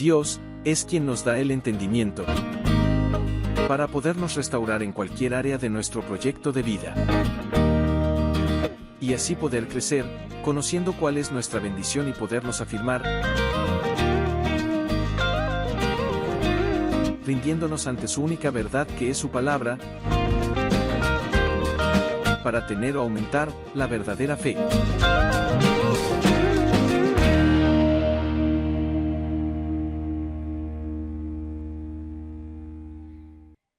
Dios es quien nos da el entendimiento para podernos restaurar en cualquier área de nuestro proyecto de vida. Y así poder crecer, conociendo cuál es nuestra bendición y podernos afirmar, rindiéndonos ante su única verdad que es su palabra, para tener o aumentar la verdadera fe.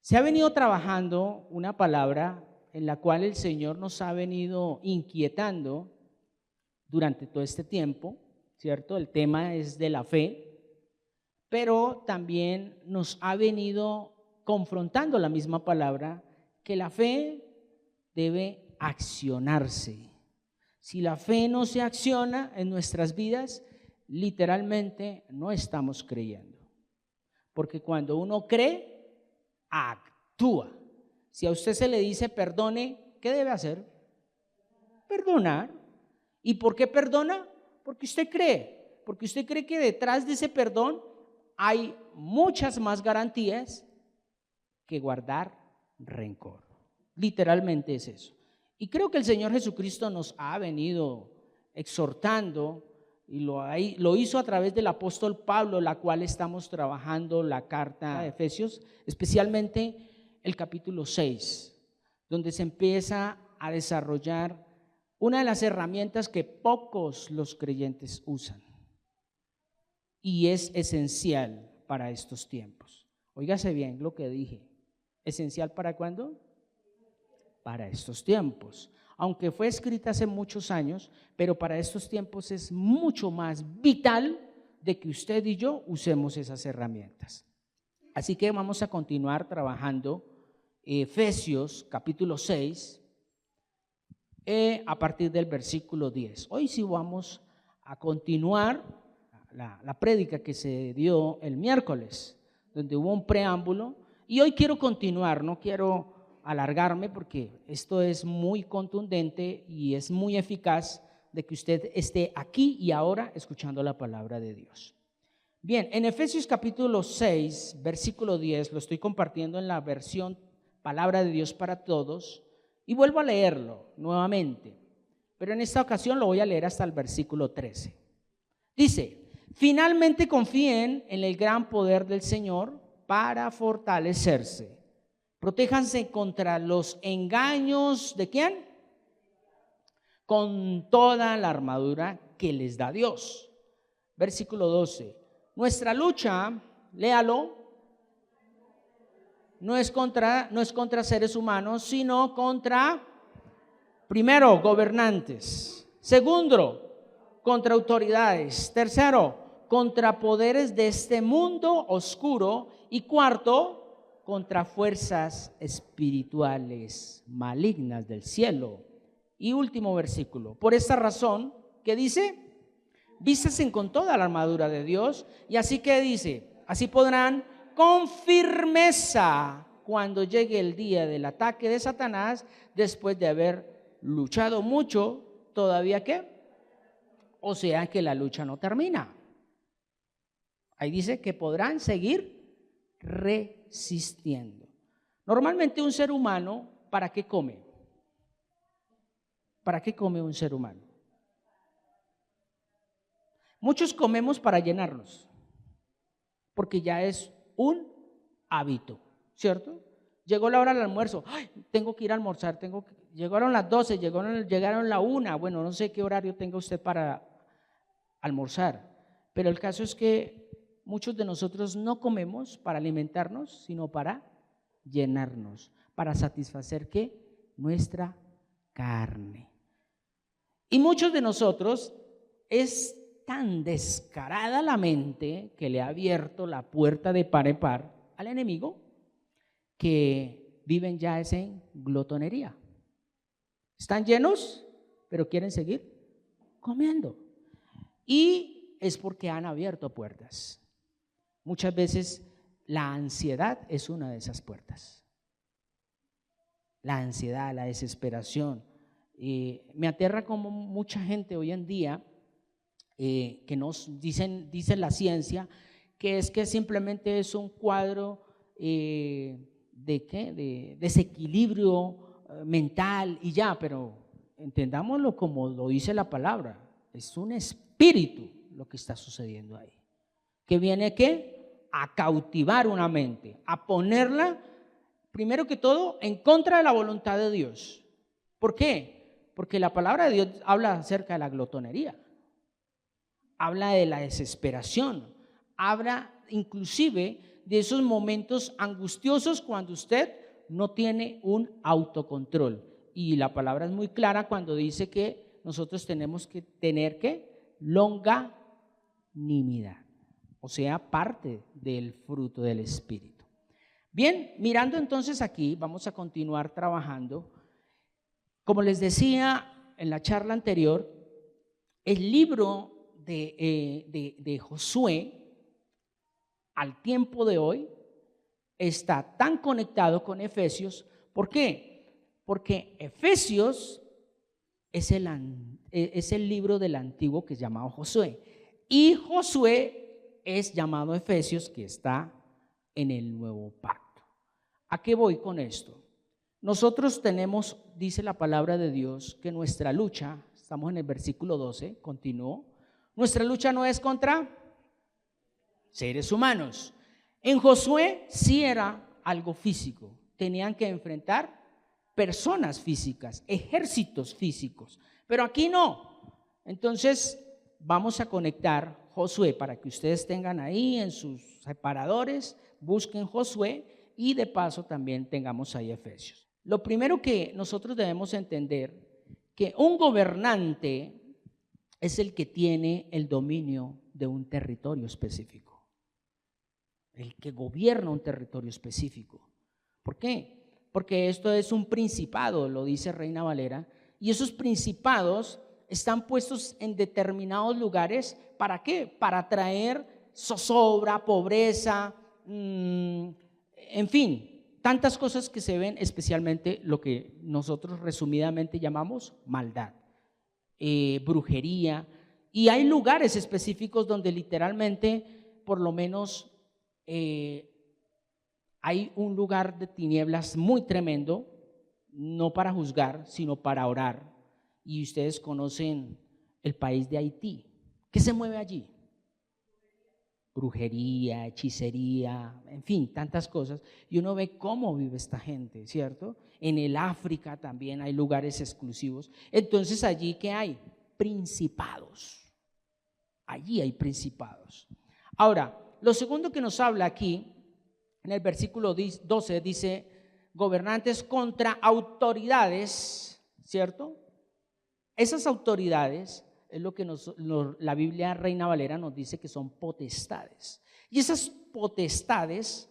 Se ha venido trabajando una palabra en la cual el Señor nos ha venido inquietando durante todo este tiempo, ¿cierto? El tema es de la fe, pero también nos ha venido confrontando la misma palabra que la fe debe accionarse. Si la fe no se acciona en nuestras vidas, literalmente no estamos creyendo. Porque cuando uno cree, actúa. Si a usted se le dice perdone, ¿qué debe hacer? Perdonar. ¿Y por qué perdona? Porque usted cree. Porque usted cree que detrás de ese perdón hay muchas más garantías que guardar rencor. Literalmente es eso. Y creo que el Señor Jesucristo nos ha venido exhortando y lo hizo a través del apóstol Pablo, la cual estamos trabajando la carta de Efesios, especialmente el capítulo 6, donde se empieza a desarrollar una de las herramientas que pocos los creyentes usan y es esencial para estos tiempos. Óigase bien lo que dije, ¿esencial para cuándo? Para estos tiempos. Aunque fue escrita hace muchos años, pero para estos tiempos es mucho más vital de que usted y yo usemos esas herramientas. Así que vamos a continuar trabajando Efesios capítulo 6 a partir del versículo 10. Hoy sí vamos a continuar la prédica que se dio el miércoles, donde hubo un preámbulo, y hoy quiero continuar, no quiero alargarme porque esto es muy contundente y es muy eficaz de que usted esté aquí y ahora escuchando la palabra de Dios. Bien, en Efesios capítulo 6, versículo 10, lo estoy compartiendo en la versión Palabra de Dios para Todos y vuelvo a leerlo nuevamente, pero en esta ocasión lo voy a leer hasta el versículo 13. Dice: finalmente confíen en el gran poder del Señor para fortalecerse. Protéjanse contra los engaños ¿de quién? Con toda la armadura que les da Dios. Versículo 12. Nuestra lucha, léalo, no es contra seres humanos, sino contra, primero, gobernantes. Segundo, contra autoridades. Tercero, contra poderes de este mundo oscuro. Y cuarto, contra fuerzas espirituales malignas del cielo. Y último versículo: por esta razón, ¿qué dice? Vístanse con toda la armadura de Dios, y así que dice, así podrán con firmeza cuando llegue el día del ataque de Satanás, después de haber luchado mucho, ¿todavía qué? O sea que la lucha no termina. Ahí dice que podrán seguir resistiendo. Normalmente un ser humano, ¿para qué come? ¿Para qué come un ser humano? Muchos comemos para llenarnos, porque ya es un hábito, ¿cierto? Llegó la hora del almuerzo, ¡ay, tengo que ir a almorzar! Llegaron las 12, llegaron la 1, bueno, no sé qué horario tenga usted para almorzar, pero el caso es que muchos de nosotros no comemos para alimentarnos, sino para llenarnos, para satisfacer ¿qué? Nuestra carne. Y muchos de nosotros es tan descarada la mente que le ha abierto la puerta de par en par al enemigo que viven ya en glotonería. Están llenos, pero quieren seguir comiendo. Y es porque han abierto puertas. Muchas veces la ansiedad es una de esas puertas. La ansiedad, la desesperación. Me aterra como mucha gente hoy en día que dice la ciencia que es que simplemente es un cuadro de desequilibrio mental y ya, pero entendámoslo como lo dice la palabra, es un espíritu lo que está sucediendo ahí, que viene ¿qué? A cautivar una mente, a ponerla primero que todo en contra de la voluntad de Dios. ¿Por qué? Porque la palabra de Dios habla acerca de la glotonería, habla de la desesperación, habla inclusive de esos momentos angustiosos cuando usted no tiene un autocontrol. Y la palabra es muy clara cuando dice que nosotros tenemos que tener ¿qué? Longanimidad, o sea, parte del fruto del Espíritu. Bien, mirando entonces aquí, vamos a continuar trabajando. Como les decía en la charla anterior, el libro de Josué al tiempo de hoy está tan conectado con Efesios. ¿Por qué? Porque Efesios es el libro del antiguo que es llamado Josué, y Josué es llamado Efesios, que está en el nuevo pacto. ¿A qué voy con esto? Nosotros tenemos, dice la palabra de Dios, que nuestra lucha, estamos en el versículo 12, continúo, nuestra lucha no es contra seres humanos. En Josué sí era algo físico, tenían que enfrentar personas físicas, ejércitos físicos, pero aquí no. Entonces vamos a conectar Josué para que ustedes tengan ahí en sus separadores, busquen Josué y de paso también tengamos ahí Efesios. Lo primero que nosotros debemos entender, que un gobernante es el que tiene el dominio de un territorio específico, el que gobierna un territorio específico. ¿Por qué? Porque esto es un principado, lo dice Reina Valera, y esos principados están puestos en determinados lugares. ¿Para qué? Para traer zozobra, pobreza, en fin, tantas cosas que se ven, especialmente lo que nosotros resumidamente llamamos maldad, brujería, y hay lugares específicos donde literalmente, por lo menos, hay un lugar de tinieblas muy tremendo, no para juzgar, sino para orar. Y ustedes conocen el país de Haití. ¿Qué se mueve allí? Brujería, hechicería, en fin, tantas cosas. Y uno ve cómo vive esta gente, ¿cierto? En el África también hay lugares exclusivos. Entonces allí ¿qué hay? Principados. Allí hay principados. Ahora, lo segundo que nos habla aquí, en el versículo 12 dice, gobernantes contra autoridades, ¿cierto? Esas autoridades es lo que la Biblia Reina Valera nos dice que son potestades. Y esas potestades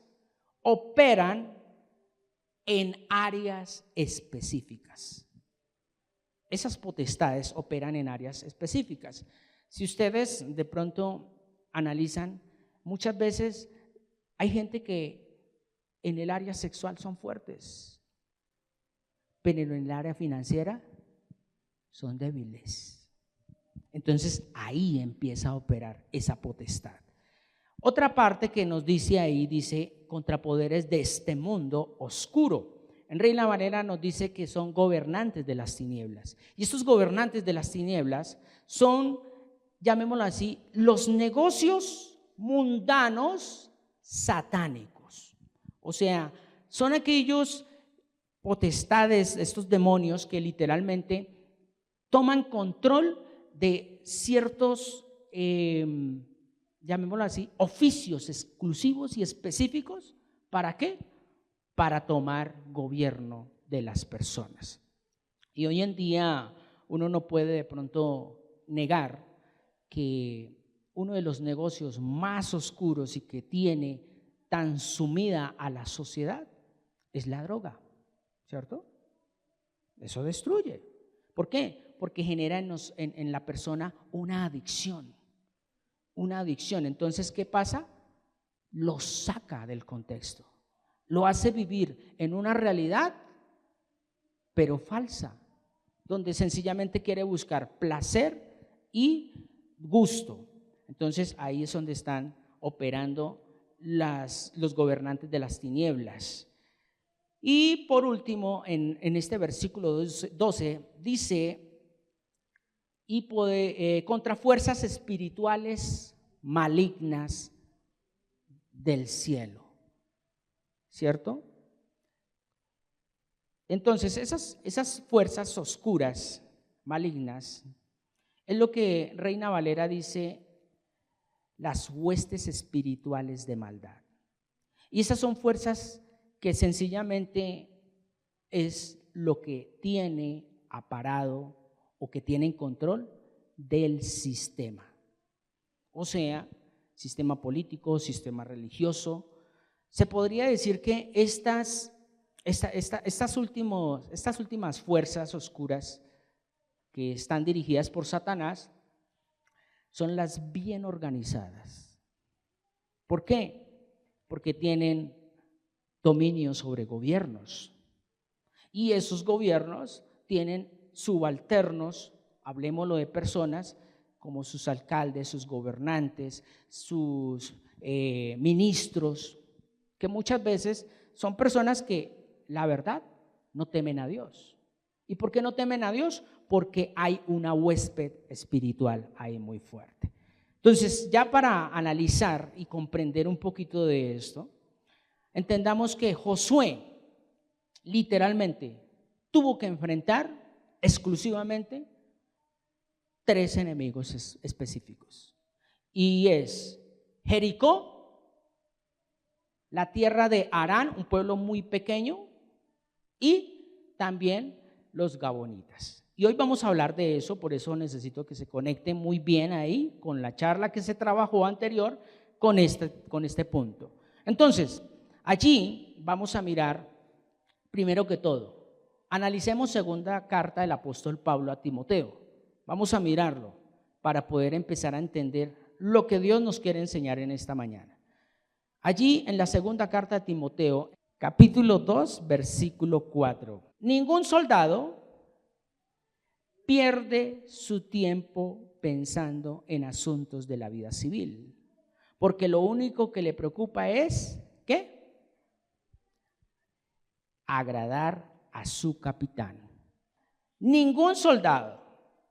operan en áreas específicas. Esas potestades operan en áreas específicas. Si ustedes de pronto analizan, muchas veces hay gente que en el área sexual son fuertes, pero en el área financiera son débiles. Entonces ahí empieza a operar esa potestad. Otra parte que nos dice ahí, dice contra poderes de este mundo oscuro. En Reina Valera nos dice que son gobernantes de las tinieblas. Y estos gobernantes de las tinieblas son, llamémoslo así, los negocios mundanos satánicos. O sea, son aquellos potestades, estos demonios que literalmente toman control de ciertos, llamémoslo así, oficios exclusivos y específicos. ¿Para qué? Para tomar gobierno de las personas. Y hoy en día uno no puede de pronto negar que uno de los negocios más oscuros y que tiene tan sumida a la sociedad es la droga, ¿cierto? Eso destruye. ¿Por qué? Porque genera en la persona una adicción. Una adicción. Entonces, ¿qué pasa? Lo saca del contexto. Lo hace vivir en una realidad, pero falsa, donde sencillamente quiere buscar placer y gusto. Entonces, ahí es donde están operando los gobernantes de las tinieblas. Y por último, en este versículo 12 dice, y contra fuerzas espirituales malignas del cielo, ¿cierto? Entonces, esas fuerzas oscuras, malignas, es lo que Reina Valera dice, las huestes espirituales de maldad. Y esas son fuerzas que sencillamente es lo que tiene aparado o que tienen control del sistema. O sea, sistema político, sistema religioso. Se podría decir que estas últimas fuerzas oscuras que están dirigidas por Satanás son las bien organizadas. ¿Por qué? Porque tienen dominio sobre gobiernos y esos gobiernos tienen subalternos, hablemoslo de personas como sus alcaldes, sus gobernantes, sus ministros, que muchas veces son personas que la verdad no temen a Dios. ¿Y por qué no temen a Dios? Porque hay una huésped espiritual ahí muy fuerte. Entonces, ya para analizar y comprender un poquito de esto, entendamos que Josué literalmente tuvo que enfrentar exclusivamente 3 enemigos específicos. Y es Jericó, la tierra de Harán, un pueblo muy pequeño, y también los gabonitas. Y hoy vamos a hablar de eso, por eso necesito que se conecten muy bien ahí con la charla que se trabajó anterior con este punto. Entonces, allí vamos a mirar, primero que todo, analicemos segunda carta del apóstol Pablo a Timoteo. Vamos a mirarlo para poder empezar a entender lo que Dios nos quiere enseñar en esta mañana. Allí en la segunda carta de Timoteo, capítulo 2, versículo 4. Ningún soldado pierde su tiempo pensando en asuntos de la vida civil, porque lo único que le preocupa es, ¿qué? Agradar a su capitán. Ningún soldado,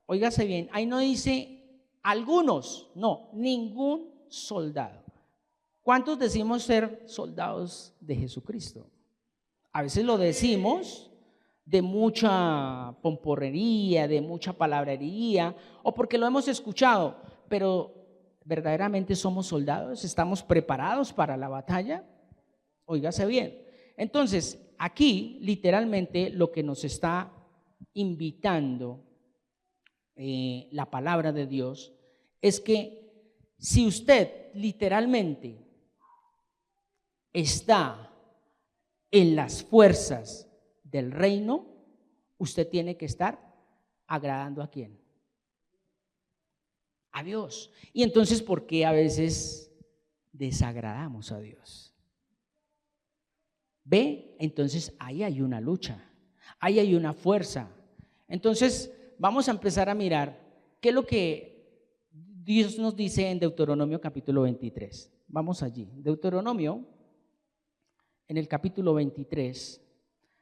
óigase bien, ahí no dice algunos, no, ningún soldado. ¿Cuántos decimos ser soldados de Jesucristo? A veces lo decimos de mucha pomporrería, de mucha palabrería, o porque lo hemos escuchado, pero ¿verdaderamente somos soldados? ¿Estamos preparados para la batalla? Óigase bien. Entonces, aquí literalmente lo que nos está invitando la palabra de Dios es que si usted literalmente está en las fuerzas del reino, usted tiene que estar agradando ¿a quién? A Dios. Y entonces, ¿por qué a veces desagradamos a Dios? ¿Ve? Entonces ahí hay una lucha, ahí hay una fuerza. Entonces vamos a empezar a mirar qué es lo que Dios nos dice en Deuteronomio capítulo 23. Vamos allí, Deuteronomio en el capítulo 23,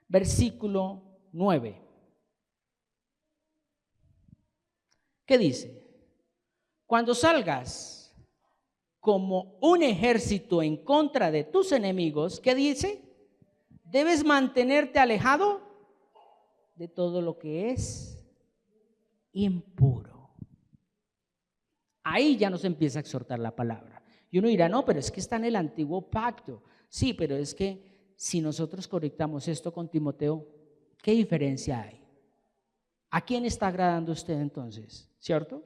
versículo 9. ¿Qué dice? Cuando salgas como un ejército en contra de tus enemigos, ¿qué dice? Debes mantenerte alejado de todo lo que es impuro. Ahí ya nos empieza a exhortar la palabra. Y uno dirá, no, pero es que está en el antiguo pacto. Sí, pero es que si nosotros conectamos esto con Timoteo, ¿qué diferencia hay? ¿A quién está agradando usted entonces? ¿Cierto?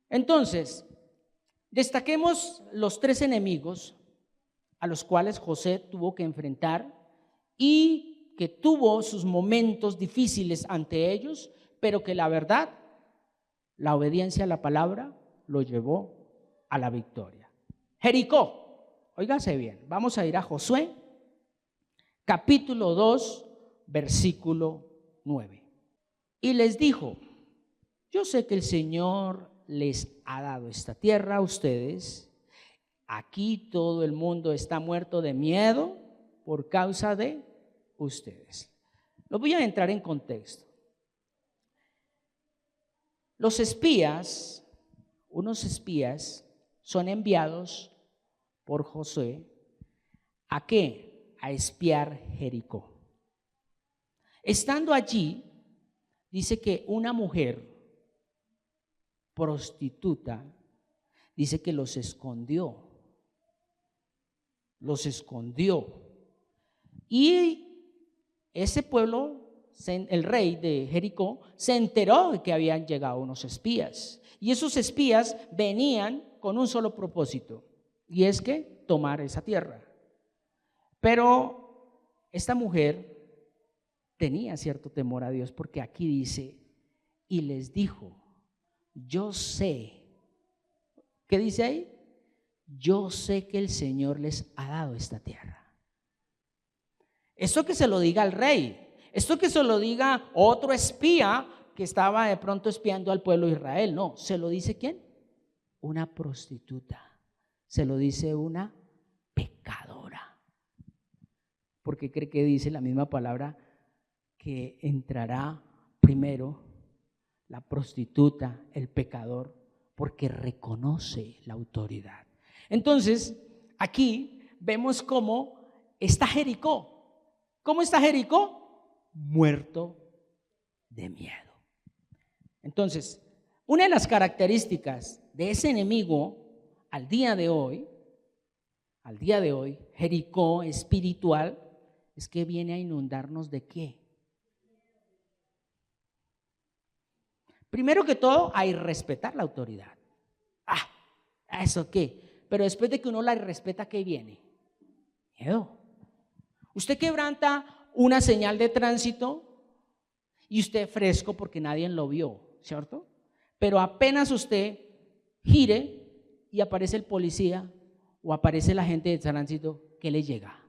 Entonces, destaquemos los 3 enemigos a los cuales José tuvo que enfrentar y que tuvo sus momentos difíciles ante ellos, pero que la verdad, la obediencia a la palabra lo llevó a la victoria. Jericó. Óigase bien, vamos a ir a Josué, capítulo 2, versículo 9. Y les dijo, yo sé que el Señor les ha dado esta tierra a ustedes aquí todo el mundo está muerto de miedo por causa de ustedes. Lo voy a entrar en contexto. Los espías, unos espías, son enviados por Josué. ¿A qué? A espiar Jericó. Estando allí, dice que una mujer prostituta, dice que los escondió. Y ese pueblo, el rey de Jericó, se enteró de que habían llegado unos espías. Y esos espías venían con un solo propósito, y es que tomar esa tierra. Pero esta mujer tenía cierto temor a Dios, porque aquí dice, y les dijo, yo sé, ¿qué dice ahí? Yo sé que el Señor les ha dado esta tierra. Esto que se lo diga al rey, esto que se lo diga otro espía que estaba de pronto espiando al pueblo de Israel, no, se lo dice ¿quién? Una prostituta, se lo dice una pecadora, porque cree que dice la misma palabra que entrará primero la prostituta, el pecador, porque reconoce la autoridad. Entonces, aquí vemos cómo está Jericó. ¿Cómo está Jericó? Muerto de miedo. Entonces, una de las características de ese enemigo al día de hoy, Jericó espiritual, es que viene a inundarnos ¿de qué? Primero que todo, a irrespetar la autoridad. ¿Eso qué? Pero después de que uno la irrespeta, ¿qué viene? Miedo. Usted quebranta una señal de tránsito y usted fresco porque nadie lo vio, ¿cierto? Pero apenas usted gire y aparece el policía o aparece la gente de tránsito, ¿qué le llega?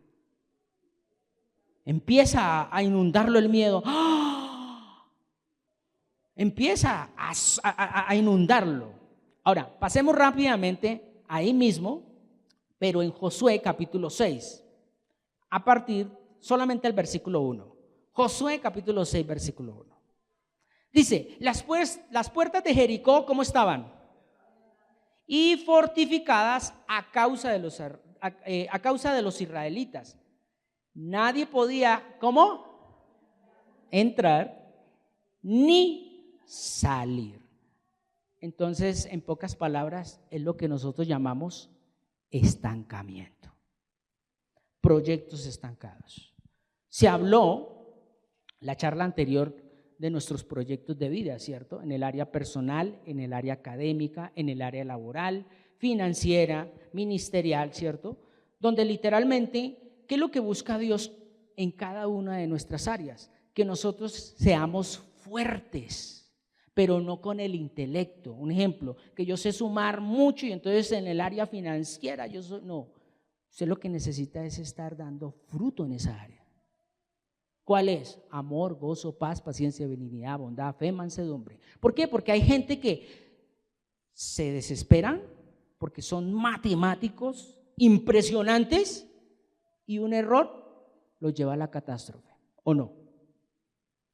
Empieza a inundarlo el miedo. Empieza a inundarlo. Ahora, pasemos rápidamente ahí mismo, pero en Josué capítulo 6, a partir solamente del versículo 1. Josué capítulo 6, versículo 1. Dice, las puertas de Jericó, ¿cómo estaban? Y fortificadas a causa de los israelitas. Nadie podía, ¿cómo? Entrar ni salir. Entonces, en pocas palabras, es lo que nosotros llamamos estancamiento. Proyectos estancados. Se habló la charla anterior de nuestros proyectos de vida, ¿cierto? En el área personal, en el área académica, en el área laboral, financiera, ministerial, ¿cierto? Donde literalmente, ¿qué es lo que busca Dios en cada una de nuestras áreas? Que nosotros seamos fuertes, pero no con el intelecto. Un ejemplo, que yo sé sumar mucho y entonces en el área financiera no. Usted lo que necesita es estar dando fruto en esa área. ¿Cuál es? Amor, gozo, paz, paciencia, benignidad, bondad, fe, mansedumbre. ¿Por qué? Porque hay gente que se desesperan porque son matemáticos impresionantes y un error los lleva a la catástrofe, ¿o no?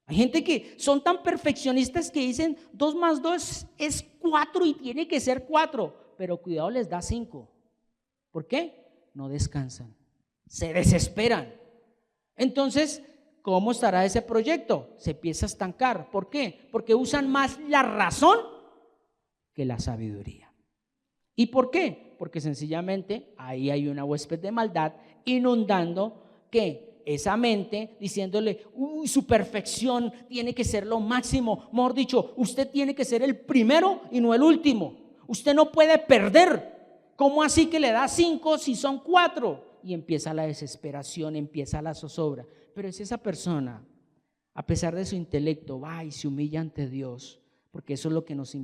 Hay gente que son tan perfeccionistas que dicen 2 más 2 es 4 y tiene que ser 4, pero cuidado, les da 5. ¿Por qué? No descansan, se desesperan. Entonces, ¿cómo estará ese proyecto? Se empieza a estancar. ¿Por qué? Porque usan más la razón que la sabiduría. ¿Y por qué? Porque sencillamente ahí hay una huésped de maldad inundando ¿qué? Esa mente, diciéndole, su perfección tiene que ser lo máximo. Mejor dicho, usted tiene que ser el primero y no el último. Usted no puede perder. ¿Cómo así que le da 5 si son 4? Y empieza la desesperación, empieza la zozobra. Pero si esa persona, a pesar de su intelecto, va y se humilla ante Dios, porque eso es lo que nos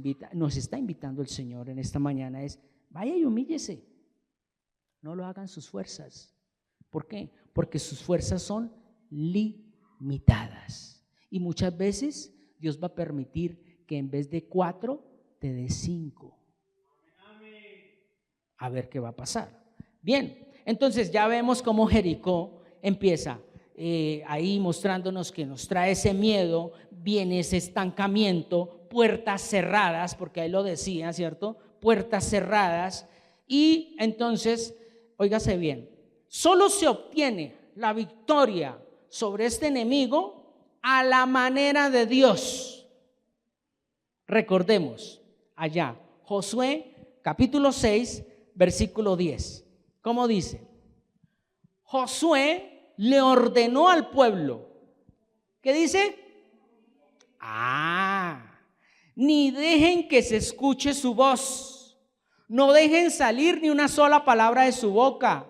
está invitando el Señor en esta mañana, es vaya y humíllese. No lo hagan sus fuerzas. ¿Por qué? Porque sus fuerzas son limitadas. Y muchas veces Dios va a permitir que en vez de 4 te dé 5. a ver qué va a pasar. Bien, entonces ya vemos cómo Jericó empieza ahí mostrándonos que nos trae ese miedo, viene ese estancamiento, puertas cerradas, porque ahí lo decía, ¿cierto? Puertas cerradas. Y entonces, óigase bien, solo se obtiene la victoria sobre este enemigo a la manera de Dios. Recordemos allá, Josué capítulo 6, versículo 10. ¿Cómo dice? Josué le ordenó al pueblo. ¿Qué dice? Ni dejen que se escuche su voz, no dejen salir ni una sola palabra de su boca,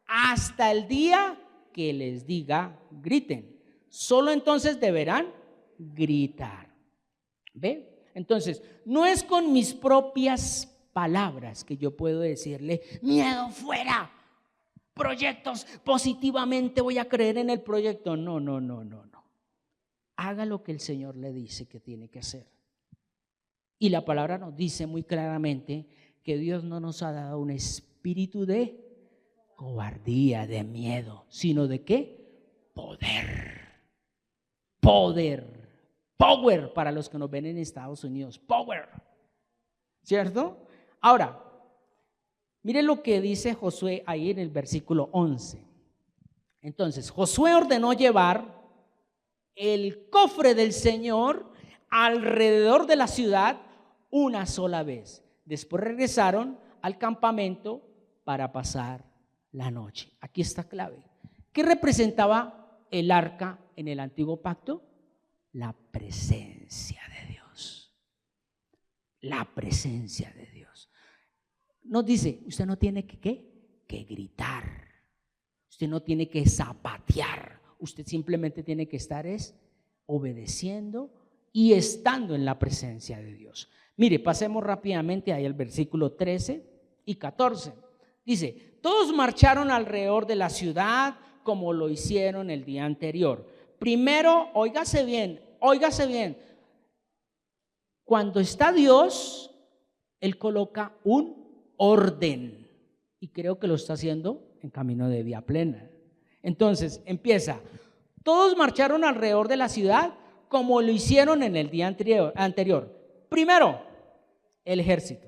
hasta el día que les diga, griten. Solo entonces deberán gritar. ¿Ve? Entonces, no es con mis propias palabras que yo puedo decirle, miedo fuera, proyectos, positivamente voy a creer en el proyecto. No. Haga lo que el Señor le dice que tiene que hacer. Y la palabra nos dice muy claramente que Dios no nos ha dado un espíritu de cobardía, de miedo, sino de ¿qué? Power para los que nos ven en Estados Unidos, power, ¿cierto? Ahora, mire lo que dice Josué ahí en el versículo 11. Entonces, Josué ordenó llevar el cofre del Señor alrededor de la ciudad una sola vez. Después regresaron al campamento para pasar la noche. Aquí está clave. ¿Qué representaba el arca en el antiguo pacto? La presencia de Dios. La presencia de Dios. Nos dice, usted no tiene que gritar. Usted no tiene que zapatear. Usted simplemente tiene que estar obedeciendo y estando en la presencia de Dios. Mire, pasemos rápidamente ahí al versículo 13 y 14. Dice, todos marcharon alrededor de la ciudad como lo hicieron el día anterior. Primero, óigase bien, cuando está Dios, Él coloca un orden y creo que lo está haciendo en camino de vía plena. Entonces empieza, todos marcharon alrededor de la ciudad como lo hicieron en el día anterior. Primero, el ejército.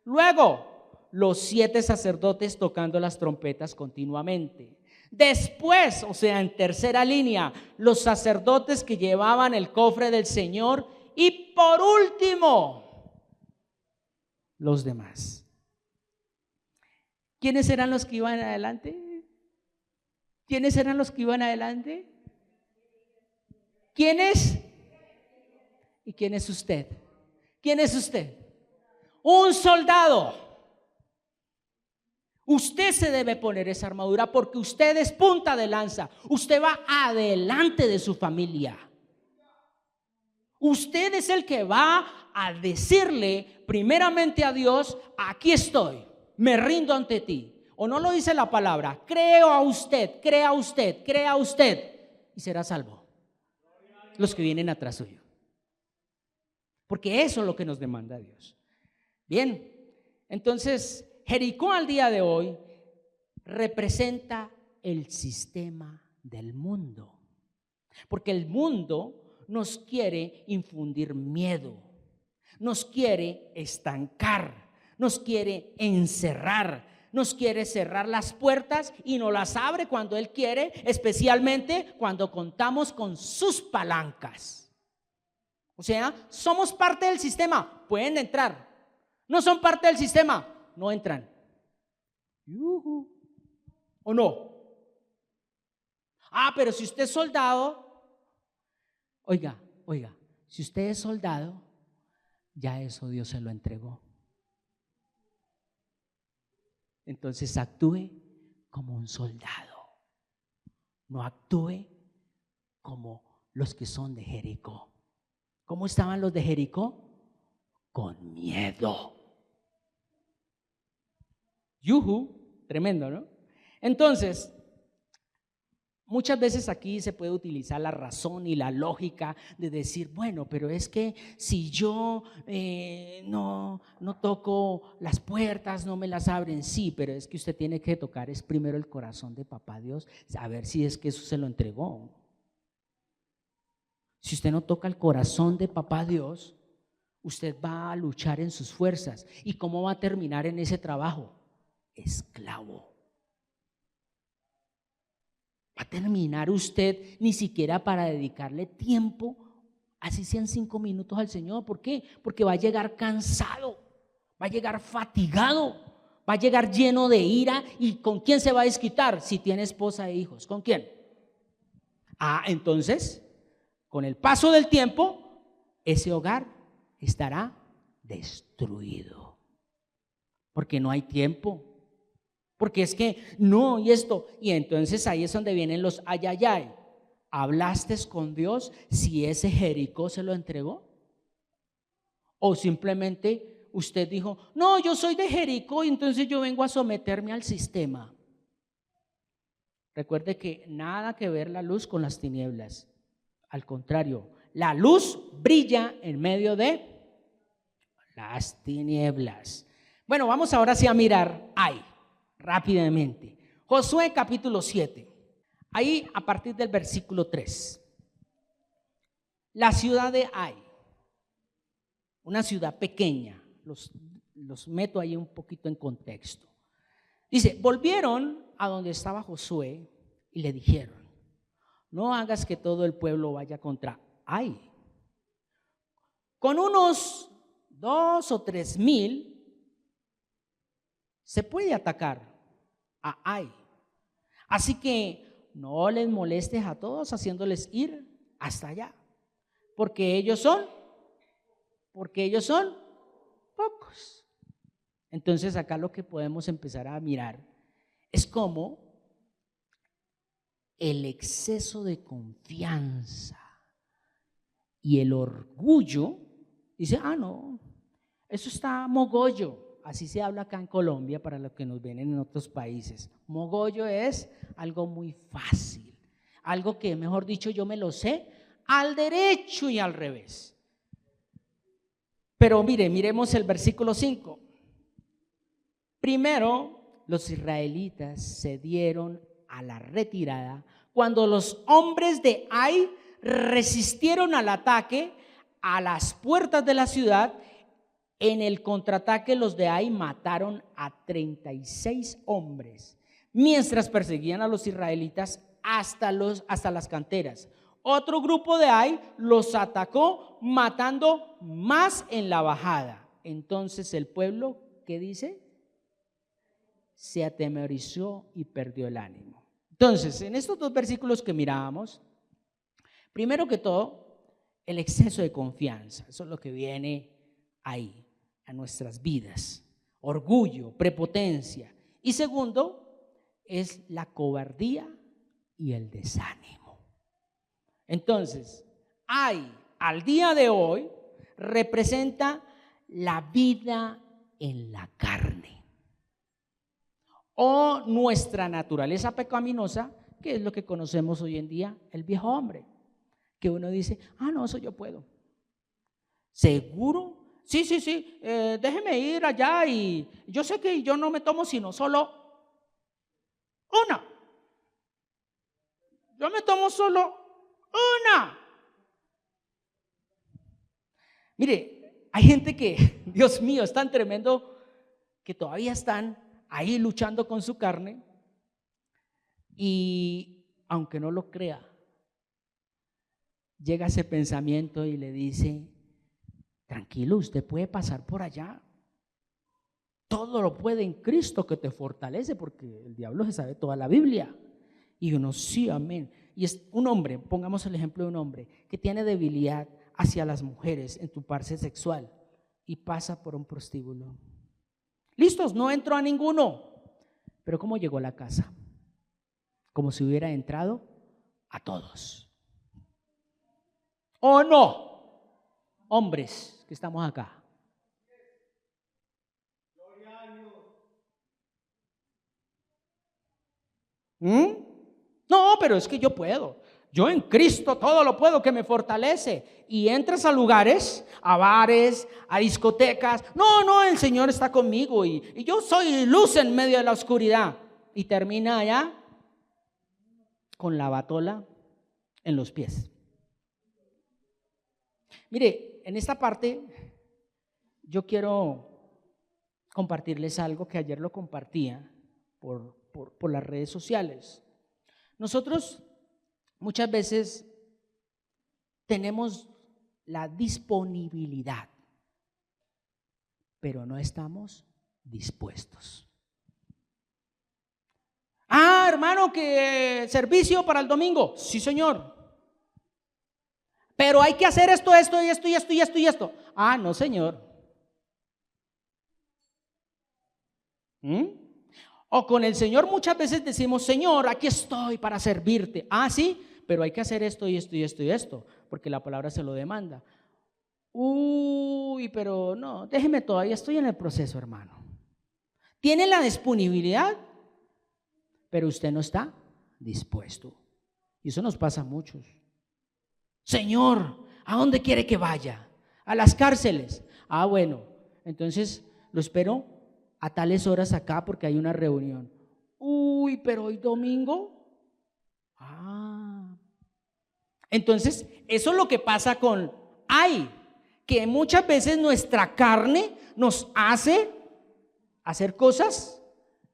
Luego, los 7 sacerdotes tocando las trompetas continuamente. Después, o sea, en tercera línea, los sacerdotes que llevaban el cofre del Señor. Y por último, los demás. ¿Quiénes eran los que iban adelante? ¿Quiénes eran los que iban adelante? ¿Quiénes? ¿Y quién es usted? ¿Quién es usted? Un soldado. Usted se debe poner esa armadura porque usted es punta de lanza. Usted va adelante de su familia. Usted es el que va a decirle primeramente a Dios, aquí estoy, me rindo ante ti. ¿O no lo dice la palabra? Crea usted y será salvo los que vienen atrás suyo. Porque eso es lo que nos demanda Dios. Bien, entonces Jericó al día de hoy representa el sistema del mundo. Porque el mundo nos quiere infundir miedo, nos quiere estancar, nos quiere encerrar, nos quiere cerrar las puertas y nos las abre cuando Él quiere, especialmente cuando contamos con sus palancas. O sea, somos parte del sistema, pueden entrar. No son parte del sistema, no entran. ¿O no? Pero si usted es soldado, oiga, si usted es soldado, ya eso Dios se lo entregó. Entonces actúe como un soldado, no actúe como los que son de Jericó. ¿Cómo estaban los de Jericó? Con miedo. Tremendo, ¿no? Entonces, Muchas veces aquí se puede utilizar la razón y la lógica de decir, bueno, pero es que si yo no toco las puertas, no me las abren. Sí, pero es que usted tiene que tocar es primero el corazón de Papá Dios, a ver si es que eso se lo entregó. Si usted no toca el corazón de Papá Dios, usted va a luchar en sus fuerzas. ¿Y cómo va a terminar en ese trabajo? Esclavo. Va a terminar usted ni siquiera para dedicarle tiempo, así sean 5 minutos al Señor. ¿Por qué? Porque va a llegar cansado, va a llegar fatigado, va a llegar lleno de ira. ¿Y con quién se va a desquitar? Si tiene esposa e hijos, ¿con quién? Entonces, con el paso del tiempo, ese hogar estará destruido, porque no hay tiempo. Porque es que no, y esto, y entonces ahí es donde vienen los ayayay. ¿Hablaste con Dios si ese Jericó se lo entregó? ¿O simplemente usted dijo, no, yo soy de Jericó y entonces yo vengo a someterme al sistema? Recuerde que nada que ver la luz con las tinieblas. Al contrario, la luz brilla en medio de las tinieblas. Bueno, vamos ahora sí a mirar rápidamente. Josué capítulo 7. Ahí a partir del versículo 3. La ciudad de Ai, una ciudad pequeña. Los meto ahí un poquito en contexto. Dice, volvieron a donde estaba Josué y le dijeron, no hagas que todo el pueblo vaya contra Ai. Con unos 2 o 3 mil se puede atacar a Ai. Así que no les molestes a todos haciéndoles ir hasta allá, porque ellos son pocos. Entonces acá lo que podemos empezar a mirar es cómo el exceso de confianza y el orgullo dice, no, eso está mogollo. Así se habla acá en Colombia para los que nos ven en otros países. Mogollo es algo muy fácil, algo que, mejor dicho, yo me lo sé al derecho y al revés. Pero miremos el versículo 5. Primero, los israelitas se dieron a la retirada cuando los hombres de Ai resistieron al ataque a las puertas de la ciudad. En el contraataque los de Ai mataron a 36 hombres, mientras perseguían a los israelitas hasta las canteras. Otro grupo de Ai los atacó, matando más en la bajada. Entonces el pueblo, ¿qué dice? Se atemorizó y perdió el ánimo. Entonces, en estos 2 versículos que mirábamos, primero que todo, el exceso de confianza. Eso es lo que viene ahí a nuestras vidas. Orgullo, prepotencia. Y segundo, es la cobardía y el desánimo. Entonces, al día de hoy representa la vida en la carne o nuestra naturaleza pecaminosa, que es lo que conocemos hoy en día, el viejo hombre, que uno dice, no, eso yo puedo. ¿Seguro? Sí, déjeme ir allá y yo sé que yo no me tomo sino solo una. Yo me tomo solo una. Mire, hay gente que, Dios mío, es tan tremendo que todavía están ahí luchando con su carne y aunque no lo crea, llega ese pensamiento y le dice, tranquilo, usted puede pasar por allá. Todo lo puede en Cristo que te fortalece, porque el diablo se sabe toda la Biblia. Y uno, sí, amén. Y es un hombre, pongamos el ejemplo de un hombre que tiene debilidad hacia las mujeres en tu parte sexual y pasa por un prostíbulo. Listos, no entró a ninguno. Pero ¿cómo llegó a la casa? Como si hubiera entrado a todos. ¿O no? Hombres que estamos acá. No, pero es que yo puedo. Yo en Cristo todo lo puedo que me fortalece. Y entras a lugares, a bares, a discotecas. No, el Señor está conmigo y yo soy luz en medio de la oscuridad. Y termina allá con la batola en los pies. Mire, en esta parte yo quiero compartirles algo que ayer lo compartía por las redes sociales. Nosotros muchas veces tenemos la disponibilidad, pero no estamos dispuestos. Hermano, que servicio para el domingo. Sí, señor. Pero hay que hacer esto. No, señor. O con el Señor muchas veces decimos, Señor, aquí estoy para servirte. Sí, pero hay que hacer esto, porque la palabra se lo demanda. Pero no, déjeme, todavía estoy en el proceso, hermano. Tiene la disponibilidad, pero usted no está dispuesto. Y eso nos pasa a muchos. Señor, ¿a dónde quiere que vaya? A las cárceles. Bueno, entonces lo espero a tales horas acá porque hay una reunión. Pero hoy domingo. Entonces, eso es lo que pasa con que muchas veces nuestra carne nos hace hacer cosas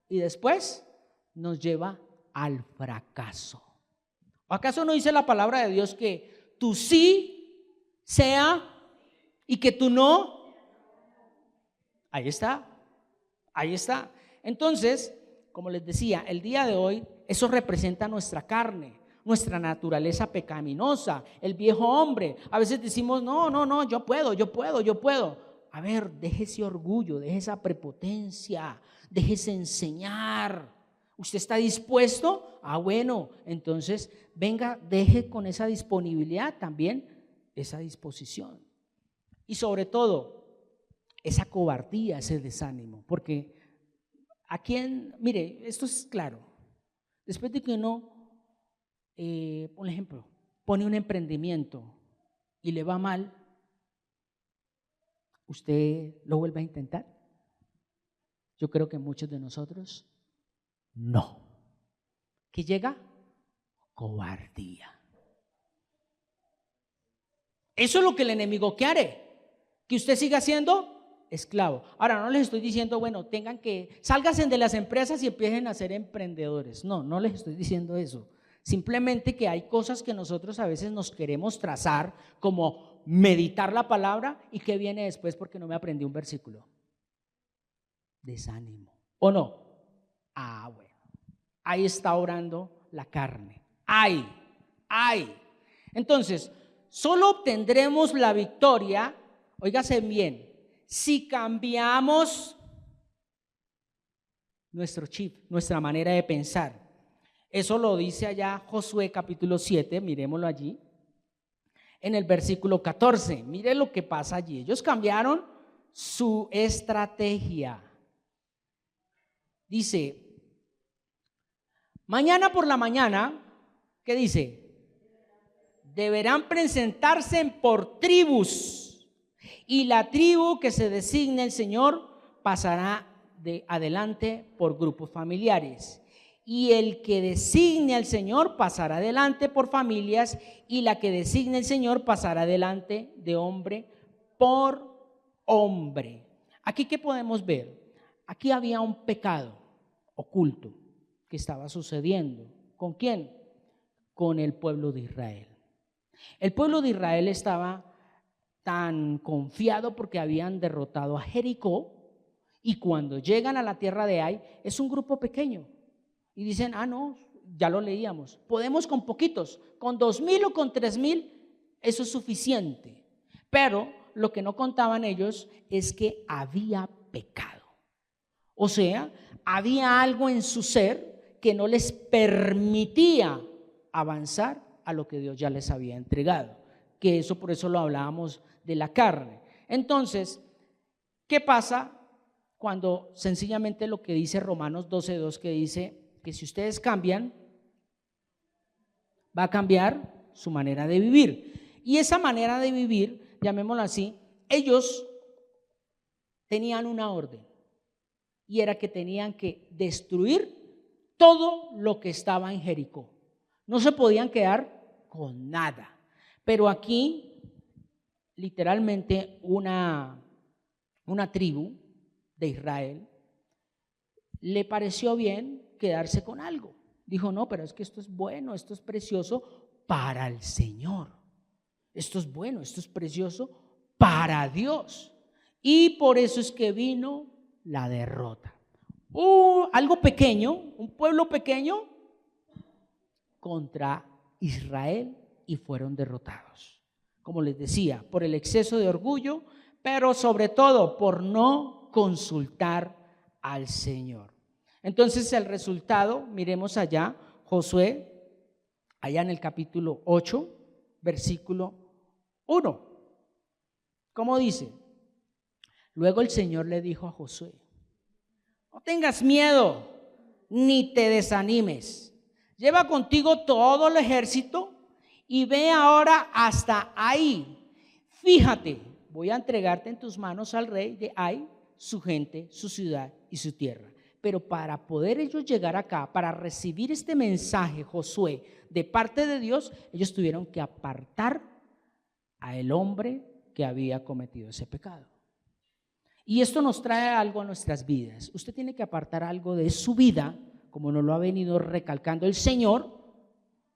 y después nos lleva al fracaso. ¿Acaso no dice la palabra de Dios que tu sí sea y que tu no? Ahí está. Entonces, como les decía, el día de hoy eso representa nuestra carne, nuestra naturaleza pecaminosa, el viejo hombre. A veces decimos, no, yo puedo. A ver, deje ese orgullo, deje esa prepotencia, déjese enseñar. ¿Usted está dispuesto? Bueno, entonces venga, deje con esa disponibilidad también esa disposición. Y sobre todo, esa cobardía, ese desánimo. Porque mire, esto es claro. Después de que uno, por ejemplo, pone un emprendimiento y le va mal, ¿usted lo vuelve a intentar? Yo creo que muchos de nosotros no. ¿Qué llega? Cobardía. Eso es lo que el enemigo quiere, que usted siga siendo esclavo. Ahora, no les estoy diciendo, sálganse de las empresas y empiecen a ser emprendedores. No les estoy diciendo eso. Simplemente que hay cosas que nosotros a veces nos queremos trazar, como meditar la palabra, y ¿qué viene después? Porque no me aprendí un versículo. Desánimo. ¿O no? Bueno, ahí está orando la carne. Entonces, solo obtendremos la victoria, óigase bien, si cambiamos nuestro chip, nuestra manera de pensar. Eso lo dice allá Josué capítulo 7, miremoslo allí, en el versículo 14. Mire lo que pasa allí. Ellos cambiaron su estrategia. Dice, mañana por la mañana, ¿qué dice? Deberán presentarse por tribus, y la tribu que se designe el Señor pasará de adelante por grupos familiares, y el que designe al Señor pasará adelante por familias, y la que designe el Señor pasará adelante de hombre por hombre. Aquí, ¿qué podemos ver? Aquí había un pecado oculto que estaba sucediendo. ¿Con quién? Con el pueblo de Israel. El pueblo de Israel estaba tan confiado porque habían derrotado a Jericó, y cuando llegan a la tierra de Ai es un grupo pequeño y dicen, no, ya lo leíamos, podemos con poquitos, con 2,000 o con 3,000, eso es suficiente. Pero lo que no contaban ellos es que había pecado, o sea, había algo en su ser que no les permitía avanzar a lo que Dios ya les había entregado, que eso, por eso lo hablábamos de la carne. Entonces, ¿qué pasa cuando sencillamente lo que dice Romanos 12:2, que dice que si ustedes cambian va a cambiar su manera de vivir. Y esa manera de vivir, llamémoslo así, ellos tenían una orden y era que tenían que destruir todo lo que estaba en Jericó. No se podían quedar con nada. Pero aquí, literalmente, una tribu de Israel le pareció bien quedarse con algo. Dijo, no, pero es que esto es bueno, esto es precioso para el Señor. Esto es bueno, esto es precioso para Dios. Y por eso es que vino la derrota. Algo pequeño, un pueblo pequeño contra Israel y fueron derrotados. Como les decía, por el exceso de orgullo, pero sobre todo por no consultar al Señor. Entonces el resultado, miremos allá, Josué, allá en el capítulo 8, versículo 1. ¿Cómo dice? Luego el Señor le dijo a Josué, no tengas miedo, ni te desanimes. Lleva contigo todo el ejército y ve ahora hasta Ai. Fíjate, voy a entregarte en tus manos al rey de Ai, su gente, su ciudad y su tierra. Pero para poder ellos llegar acá, para recibir este mensaje, Josué, de parte de Dios, ellos tuvieron que apartar a el hombre que había cometido ese pecado. Y esto nos trae algo a nuestras vidas. Usted tiene que apartar algo de su vida, como nos lo ha venido recalcando el Señor,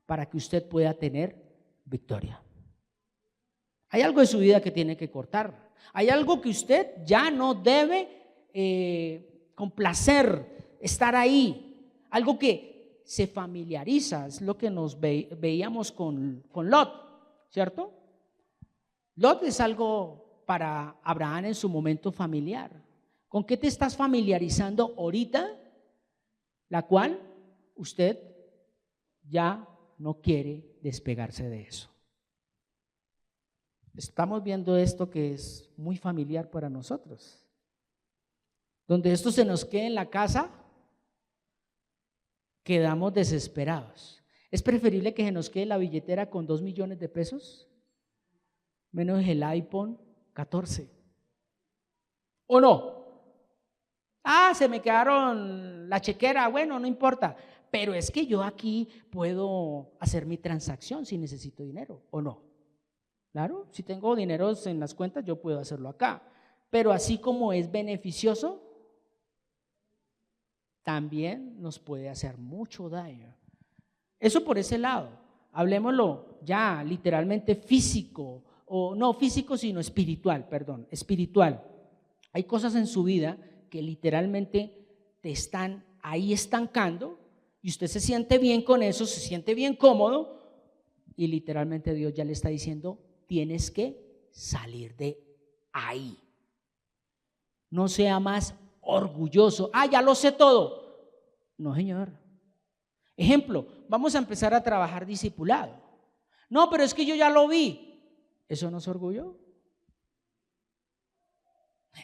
para que usted pueda tener victoria. Hay algo de su vida que tiene que cortar. Hay algo que usted ya no debe complacer, estar ahí. Algo que se familiariza, es lo que nos veíamos con Lot, ¿cierto? Lot es algo para Abraham en su momento familiar. ¿Con qué te estás familiarizando ahorita? La cual usted ya no quiere despegarse de eso. Estamos viendo esto que es muy familiar para nosotros. Donde esto se nos quede en la casa, quedamos desesperados. ¿Es preferible que se nos quede la billetera con 2 millones de pesos? Menos el iPhone 14. ¿O no? Se me quedaron la chequera, bueno, no importa. Pero es que yo aquí puedo hacer mi transacción si necesito dinero, ¿o no? Claro, si tengo dinero en las cuentas, yo puedo hacerlo acá. Pero así como es beneficioso, también nos puede hacer mucho daño. Eso por ese lado. Hablemoslo ya literalmente físico, o no físico sino espiritual, perdón, espiritual. Hay cosas en su vida que literalmente te están ahí estancando y usted se siente bien con eso, se siente bien cómodo y literalmente Dios ya le está diciendo, tienes que salir de ahí. No sea más orgulloso. Ya lo sé todo. No, señor. Ejemplo, vamos a empezar a trabajar discipulado. No, pero es que yo ya lo vi. ¿Eso no es orgullo?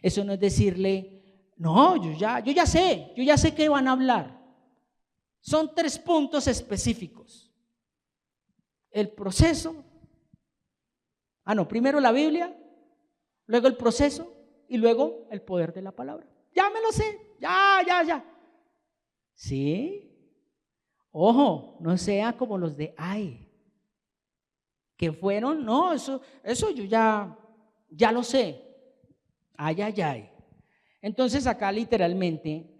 Eso no es decirle, no, yo ya sé qué van a hablar. Son 3 puntos específicos. El proceso. Primero la Biblia, luego el proceso y luego el poder de la palabra. Ya me lo sé, ya. ¿Sí? Ojo, no sea como los de Ai, que fueron, no, eso yo ya lo sé. Ay. Entonces acá literalmente,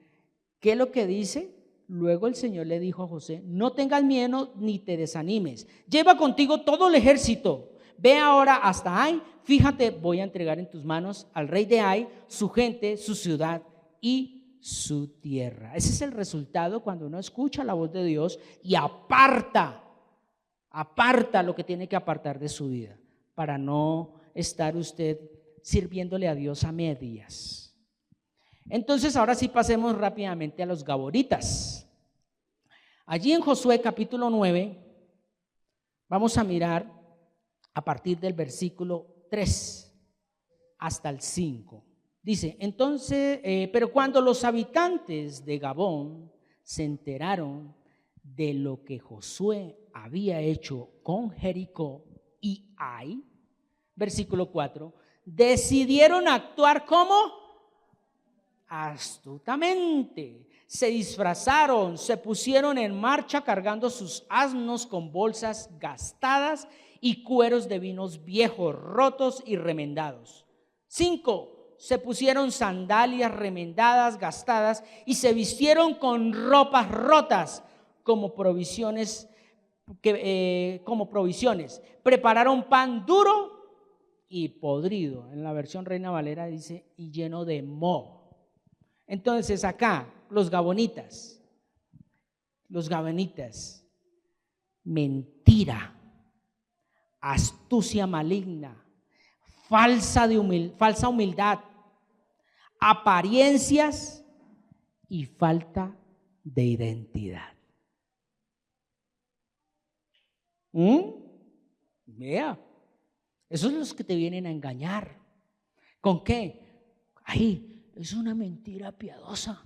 ¿qué es lo que dice? Luego el Señor le dijo a José, no tengas miedo ni te desanimes. Lleva contigo todo el ejército. Ve ahora hasta Ai. Fíjate, voy a entregar en tus manos al rey de Ai, su gente, su ciudad y su tierra. Ese es el resultado cuando uno escucha la voz de Dios y aparta lo que tiene que apartar de su vida, para no estar usted sirviéndole a Dios a medias. Entonces ahora sí pasemos rápidamente a los gaboritas. Allí en Josué capítulo 9 vamos a mirar a partir del versículo 3 hasta el 5. Dice, entonces, pero cuando los habitantes de Gabón se enteraron de lo que Josué había hecho con Jericó y Ai, versículo 4, decidieron actuar como astutamente. Se disfrazaron, se pusieron en marcha cargando sus asnos con bolsas gastadas y cueros de vinos viejos, rotos y remendados. 5, se pusieron sandalias remendadas, gastadas, y se vistieron con ropas rotas como provisiones. Prepararon pan duro y podrido. En la versión Reina Valera dice y lleno de moho. Entonces acá los gabonitas, mentira, astucia maligna, falsa humildad, apariencias y falta de identidad. Vea, esos son los que te vienen a engañar. ¿Con qué? Ay, es una mentira piadosa.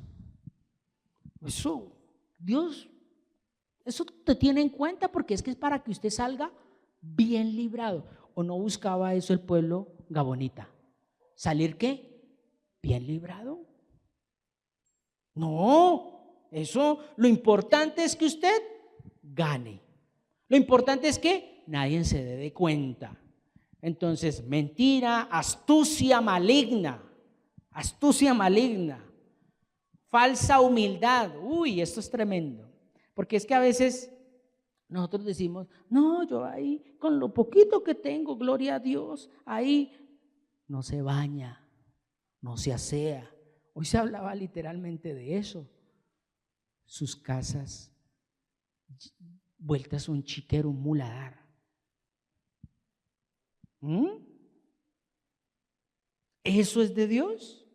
Eso, Dios, eso te tiene en cuenta porque es que es para que usted salga bien librado. ¿O no buscaba eso el pueblo gabonita? ¿Salir qué? ¿Bien librado? No, eso, lo importante es que usted gane. Lo importante es que nadie se dé cuenta. Entonces, mentira, astucia maligna, falsa humildad. Uy, esto es tremendo. Porque es que a veces nosotros decimos, no, yo ahí con lo poquito que tengo, gloria a Dios, ahí no se baña, no se asea. Hoy se hablaba literalmente de eso. Sus casas vueltas un chiquero, un muladar. ¿Eso es de Dios?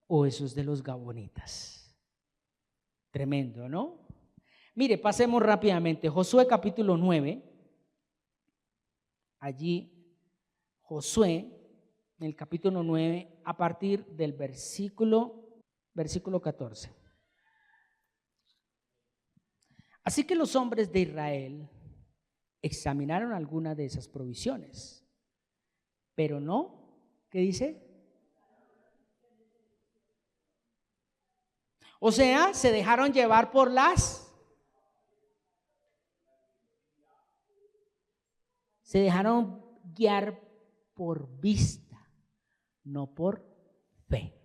¿O eso es de los gabonitas? Tremendo, ¿no? Mire, pasemos rápidamente. Josué capítulo 9. Allí Josué, en el capítulo 9, a partir del versículo 14. Así que los hombres de Israel examinaron algunas de esas provisiones, pero no, ¿qué dice? O sea, se dejaron llevar se dejaron guiar por vista, no por fe.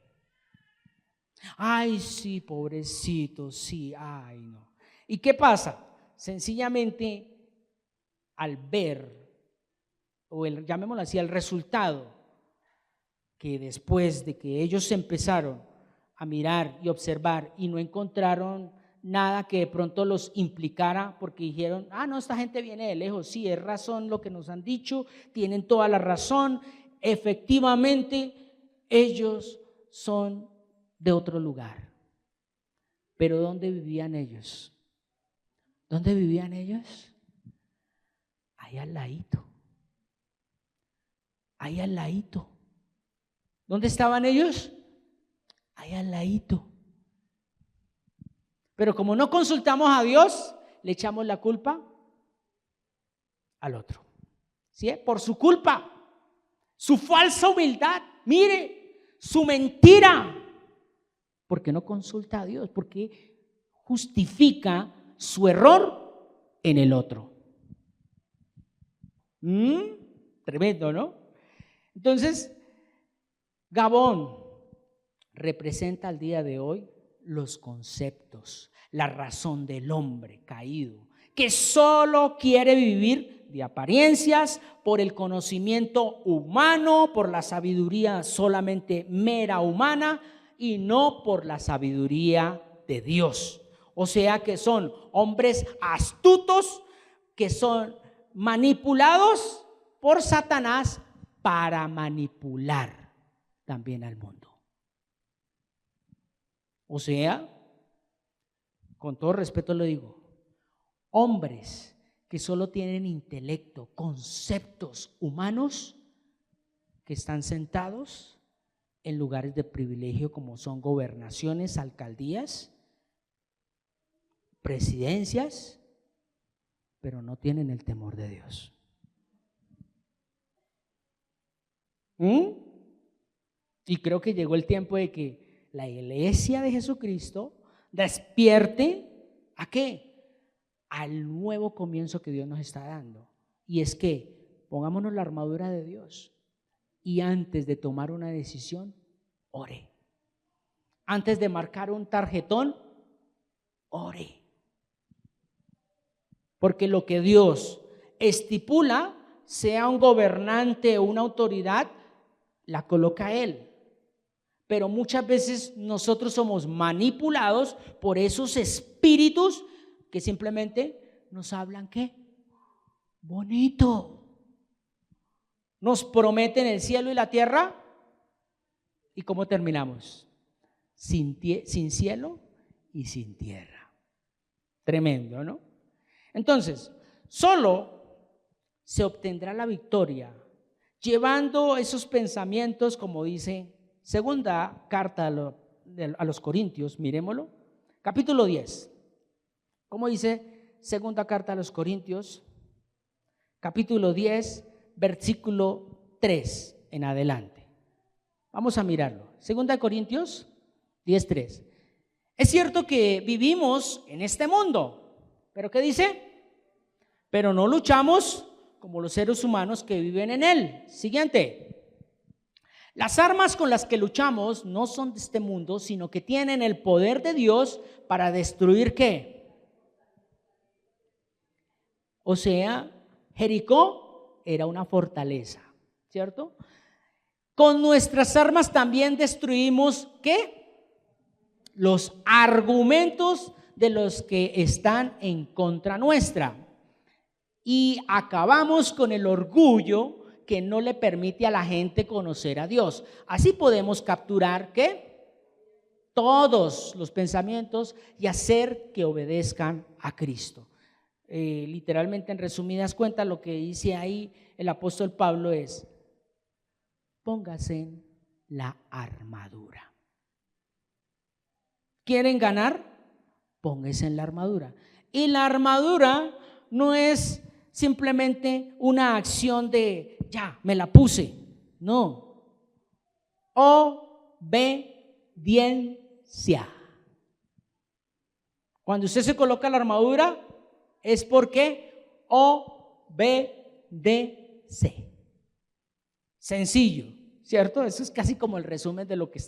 Ay, sí, pobrecito, sí, ay, no. ¿Y qué pasa? Sencillamente, al ver, llamémoslo así, el resultado, que después de que ellos empezaron a mirar y observar y no encontraron nada que de pronto los implicara, porque dijeron, no, esta gente viene de lejos, sí, es razón lo que nos han dicho, tienen toda la razón, efectivamente ellos son de otro lugar. Pero ¿dónde vivían ellos? ¿Dónde vivían ellos? Ahí al ladito. Ahí al ladito. ¿Dónde estaban ellos? Ahí al ladito. Pero como no consultamos a Dios, le echamos la culpa al otro. ¿Sí? Por su culpa, su falsa humildad, mire, su mentira. Porque no consulta a Dios, porque justifica su error en el otro. Tremendo, ¿no? Entonces, Gabón representa al día de hoy los conceptos, la razón del hombre caído, que solo quiere vivir de apariencias, por el conocimiento humano, por la sabiduría solamente mera humana y no por la sabiduría de Dios. O sea que son hombres astutos que son manipulados por Satanás para manipular también al mundo. O sea, con todo respeto lo digo, hombres que solo tienen intelecto, conceptos humanos, que están sentados en lugares de privilegio como son gobernaciones, alcaldías, presidencias, pero no tienen el temor de Dios. Y creo que llegó el tiempo de que la iglesia de Jesucristo despierte ¿a qué? Al nuevo comienzo que Dios nos está dando. Y es que pongámonos la armadura de Dios y antes de tomar una decisión, ore. Antes de marcar un tarjetón, ore. Porque lo que Dios estipula, sea un gobernante o una autoridad, la coloca Él. Pero muchas veces nosotros somos manipulados por esos espíritus que simplemente nos hablan ¿qué? Bonito. Nos prometen el cielo y la tierra. ¿Y cómo terminamos? Sin cielo y sin tierra. Tremendo, ¿no? Entonces, solo se obtendrá la victoria llevando esos pensamientos, como dice segunda carta a los Corintios, miremoslo, capítulo 10. ¿Cómo dice segunda carta a los Corintios? Capítulo 10, versículo 3 en adelante. Vamos a mirarlo. Segunda Corintios 10:3. Es cierto que vivimos en este mundo, ¿pero qué dice? Pero no luchamos como los seres humanos que viven en él. Siguiente. Las armas con las que luchamos no son de este mundo, sino que tienen el poder de Dios para destruir ¿qué? O sea, Jericó era una fortaleza, ¿cierto? Con nuestras armas también destruimos ¿qué? Los argumentos de los que están en contra nuestra. Y acabamos con el orgullo que no le permite a la gente conocer a Dios. Así podemos capturar ¿qué? Todos los pensamientos y hacer que obedezcan a Cristo. Literalmente, en resumidas cuentas, lo que dice ahí el apóstol Pablo es: póngase la armadura. ¿Quieren ganar? Póngase en la armadura. Y la armadura no es simplemente una acción de ya, me la puse. No. Obediencia. Cuando usted se coloca la armadura es porque obedece. Sencillo, ¿cierto? Eso es casi como el resumen de lo que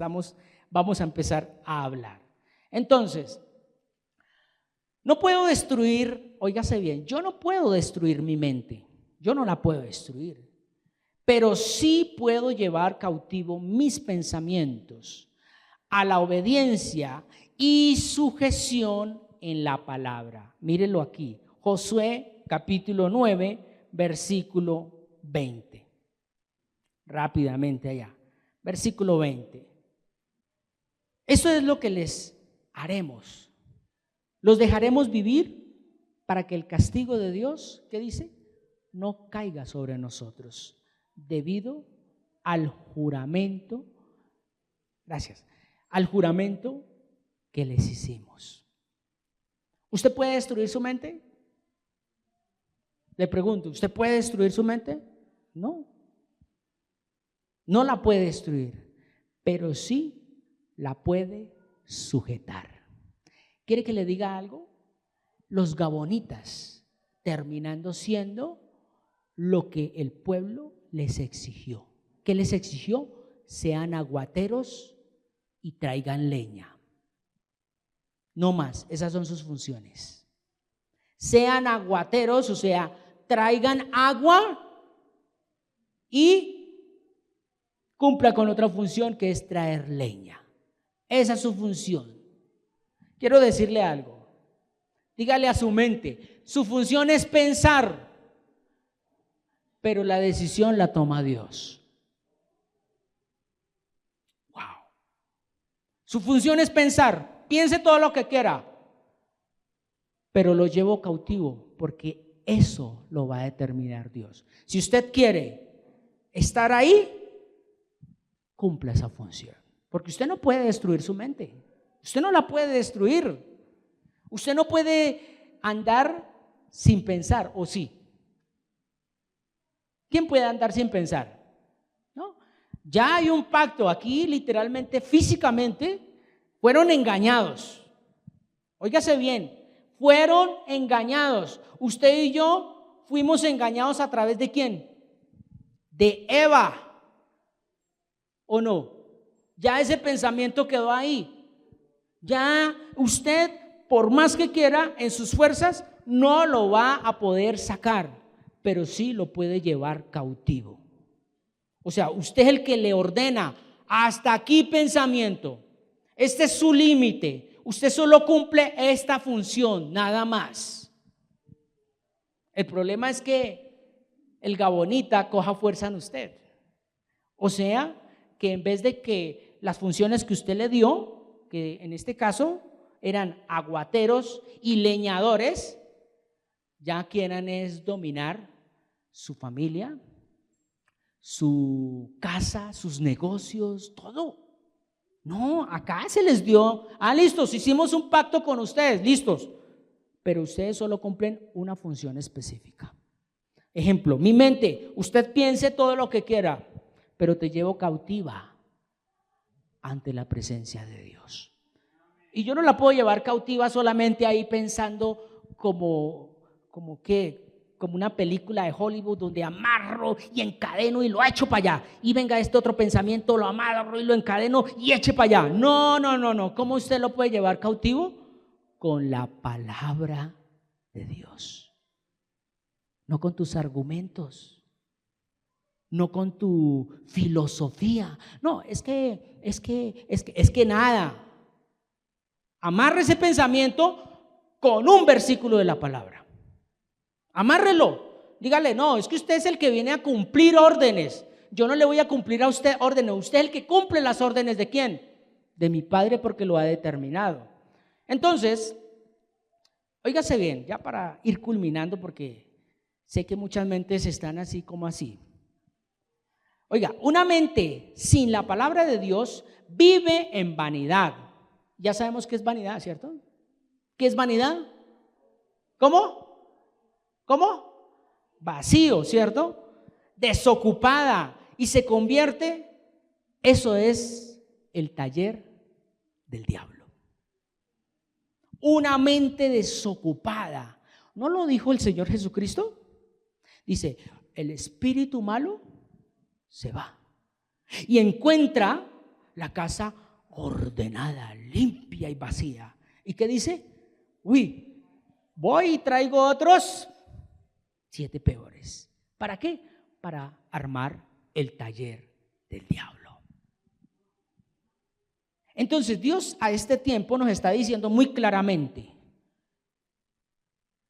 vamos a empezar a hablar. Entonces, no puedo destruir, óigase bien, yo no puedo destruir mi mente, yo no la puedo destruir, pero sí puedo llevar cautivo mis pensamientos a la obediencia y sujeción en la palabra. Mírenlo aquí, Josué capítulo 9, versículo 20. Rápidamente allá, versículo 20. Eso es lo que les haremos. Los dejaremos vivir para que el castigo de Dios, ¿qué dice? No caiga sobre nosotros debido al juramento, gracias, al juramento que les hicimos. ¿Usted puede destruir su mente? Le pregunto, ¿usted puede destruir su mente? No, no la puede destruir, pero sí la puede sujetar. ¿Quiere que le diga algo? Los gabonitas terminando siendo lo que el pueblo les exigió. ¿Qué les exigió? Sean aguateros y traigan leña. No más, esas son sus funciones. Sean aguateros, o sea, traigan agua y cumpla con otra función que es traer leña. Esa es su función. Quiero decirle algo. Dígale a su mente, su función es pensar, pero la decisión la toma Dios. Wow. Su función es pensar, piense todo lo que quiera, pero lo llevo cautivo porque eso lo va a determinar Dios. Si usted quiere estar ahí, cumpla esa función, porque usted no puede destruir su mente. Usted no la puede destruir. Usted no puede andar sin pensar, ¿o sí? ¿Quién puede andar sin pensar? ¿No? Ya hay un pacto aquí, literalmente, físicamente, fueron engañados. Óigase bien, fueron engañados. Usted y yo fuimos engañados a través de ¿quién? De Eva, ¿o no? Ya ese pensamiento quedó ahí. Ya usted, por más que quiera, en sus fuerzas, no lo va a poder sacar, pero sí lo puede llevar cautivo. O sea, usted es el que le ordena, hasta aquí pensamiento, este es su límite, usted solo cumple esta función, nada más. El problema es que el gabonita coja fuerza en usted. O sea, que en vez de que las funciones que usted le dio, que en este caso eran aguateros y leñadores, ya quieran es dominar su familia, su casa, sus negocios, todo. No, acá se les dio, listos, hicimos un pacto con ustedes, listos, pero ustedes solo cumplen una función específica. Ejemplo, mi mente, usted piense todo lo que quiera, pero te llevo cautiva ante la presencia de Dios. Y yo no la puedo llevar cautiva solamente ahí pensando como una película de Hollywood donde amarro y encadeno y lo echo para allá. Y venga este otro pensamiento, lo amarro y lo encadeno y eche para allá. No. ¿Cómo usted lo puede llevar cautivo? Con la palabra de Dios. No con tus argumentos. No con tu filosofía. No, es que nada. Amarre ese pensamiento con un versículo de la palabra. Amárrelo. Dígale, no, es que usted es el que viene a cumplir órdenes. Yo no le voy a cumplir a usted órdenes. Usted es el que cumple las órdenes ¿de quién? De mi Padre, porque lo ha determinado. Entonces, óigase bien, ya para ir culminando, porque sé que muchas mentes están así como así. Oiga, una mente sin la palabra de Dios vive en vanidad. Ya sabemos qué es vanidad, ¿cierto? ¿Qué es vanidad? ¿Cómo? Vacío, ¿cierto? Desocupada. Y se convierte, eso es el taller del diablo. Una mente desocupada. ¿No lo dijo el Señor Jesucristo? Dice, el espíritu malo se va y encuentra la casa ordenada, limpia y vacía. ¿Y qué dice? Uy, voy y traigo otros 7 peores. ¿Para qué? Para armar el taller del diablo. Entonces Dios a este tiempo nos está diciendo muy claramente,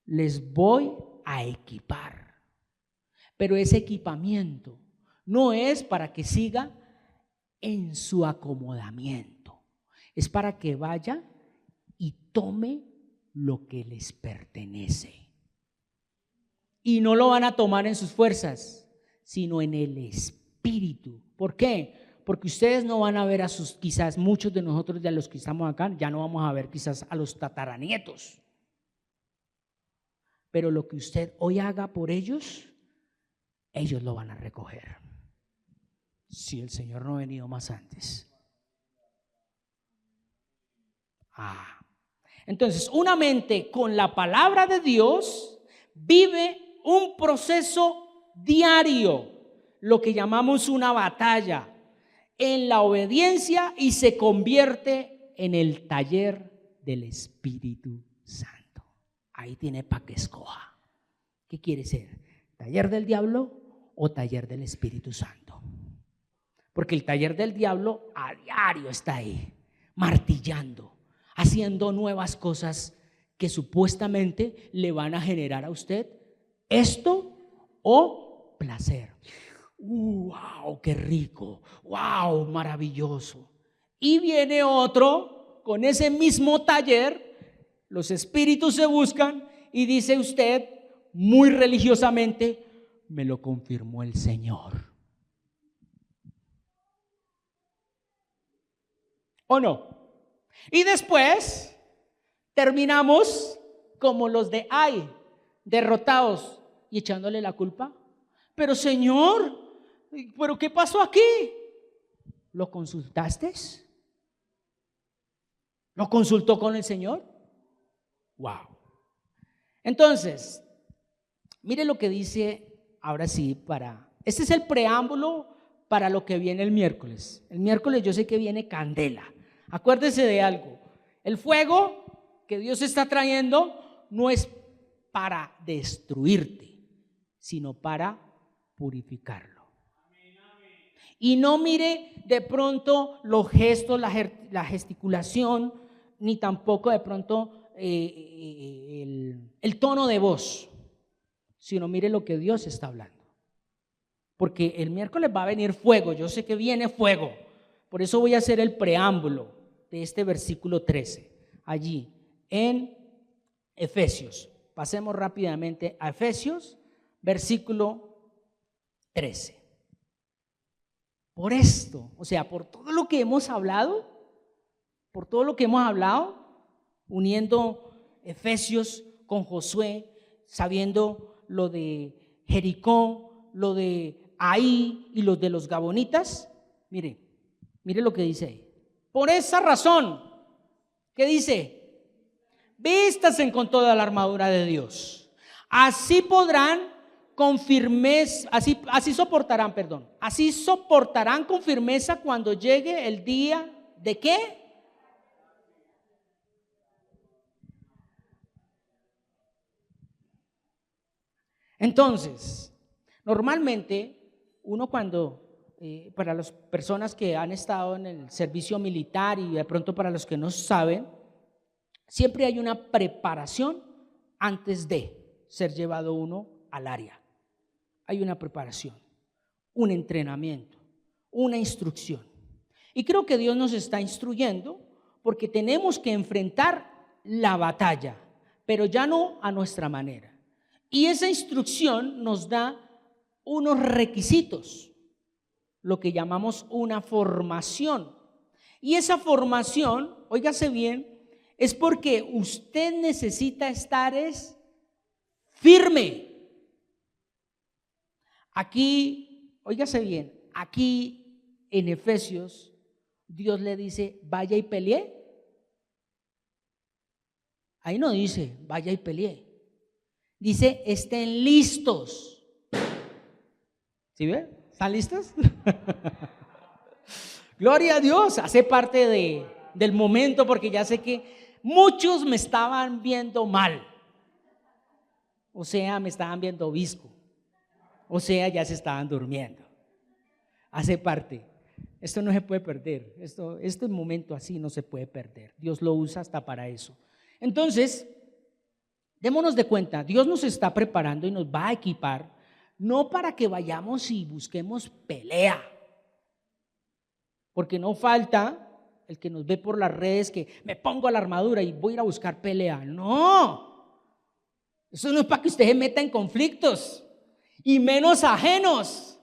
les voy a equipar, pero ese equipamiento no es para que siga en su acomodamiento, es para que vaya y tome lo que les pertenece. Y no lo van a tomar en sus fuerzas, sino en el espíritu. ¿Por qué? Porque ustedes no van a ver quizás muchos de nosotros, de los que estamos acá, ya no vamos a ver quizás a los tataranietos. Pero lo que usted hoy haga por ellos, ellos lo van a recoger. Si el Señor no ha venido más antes. Entonces, una mente con la palabra de Dios vive un proceso diario, lo que llamamos una batalla, en la obediencia, y se convierte en el taller del Espíritu Santo. Ahí tiene para que escoja. ¿Qué quiere ser? ¿Taller del diablo o taller del Espíritu Santo? Porque el taller del diablo a diario está ahí, martillando, haciendo nuevas cosas que supuestamente le van a generar a usted esto o placer. ¡Wow! ¡Qué rico! ¡Wow! Maravilloso. Y viene otro con ese mismo taller, los espíritus se buscan y dice usted muy religiosamente, me lo confirmó el Señor. ¿O no? Y después terminamos como los de Ai, derrotados y echándole la culpa. Pero Señor, ¿pero qué pasó aquí? ¿Lo consultaste? ¿Lo consultó con el Señor? Wow. Entonces, mire lo que dice ahora sí este es el preámbulo para lo que viene el miércoles. El miércoles yo sé que viene candela. Acuérdese de algo. El fuego que Dios está trayendo no es para destruirte, sino para purificarlo. Y no mire de pronto los gestos, la gesticulación, ni tampoco de pronto el tono de voz, sino mire lo que Dios está hablando. Porque el miércoles va a venir fuego, yo sé que viene fuego. Por eso voy a hacer el preámbulo de este versículo 13, allí en Efesios. Pasemos rápidamente a Efesios, versículo 13. Por esto, o sea, por todo lo que hemos hablado, uniendo Efesios con Josué, sabiendo lo de Jericó, lo de Ai y los de los Gabonitas, mire lo que dice ahí. Por esa razón, ¿qué dice? Vístanse con toda la armadura de Dios. Así soportarán con firmeza cuando llegue el día de ¿qué? Entonces, normalmente uno para las personas que han estado en el servicio militar y de pronto para los que no saben, siempre hay una preparación antes de ser llevado uno al área. Hay una preparación, un entrenamiento, una instrucción. Y creo que Dios nos está instruyendo porque tenemos que enfrentar la batalla, pero ya no a nuestra manera. Y esa instrucción nos da unos requisitos, lo que llamamos una formación. Y esa formación, óigase bien, es porque usted necesita estar firme. Aquí, óigase bien, aquí en Efesios, Dios le dice, vaya y pelee. Ahí no dice, vaya y pelee. Dice, estén listos. ¿Sí ven? ¿Están listos? Gloria a Dios, hace parte del momento porque ya sé que muchos me estaban viendo mal. O sea, me estaban viendo visco. O sea, ya se estaban durmiendo. Hace parte. Esto no se puede perder. Este momento así no se puede perder. Dios lo usa hasta para eso. Entonces, démonos de cuenta, Dios nos está preparando y nos va a equipar, no para que vayamos y busquemos pelea. Porque no falta el que nos ve por las redes que me pongo la armadura y voy a ir a buscar pelea. No, eso no es para que usted se meta en conflictos y menos ajenos.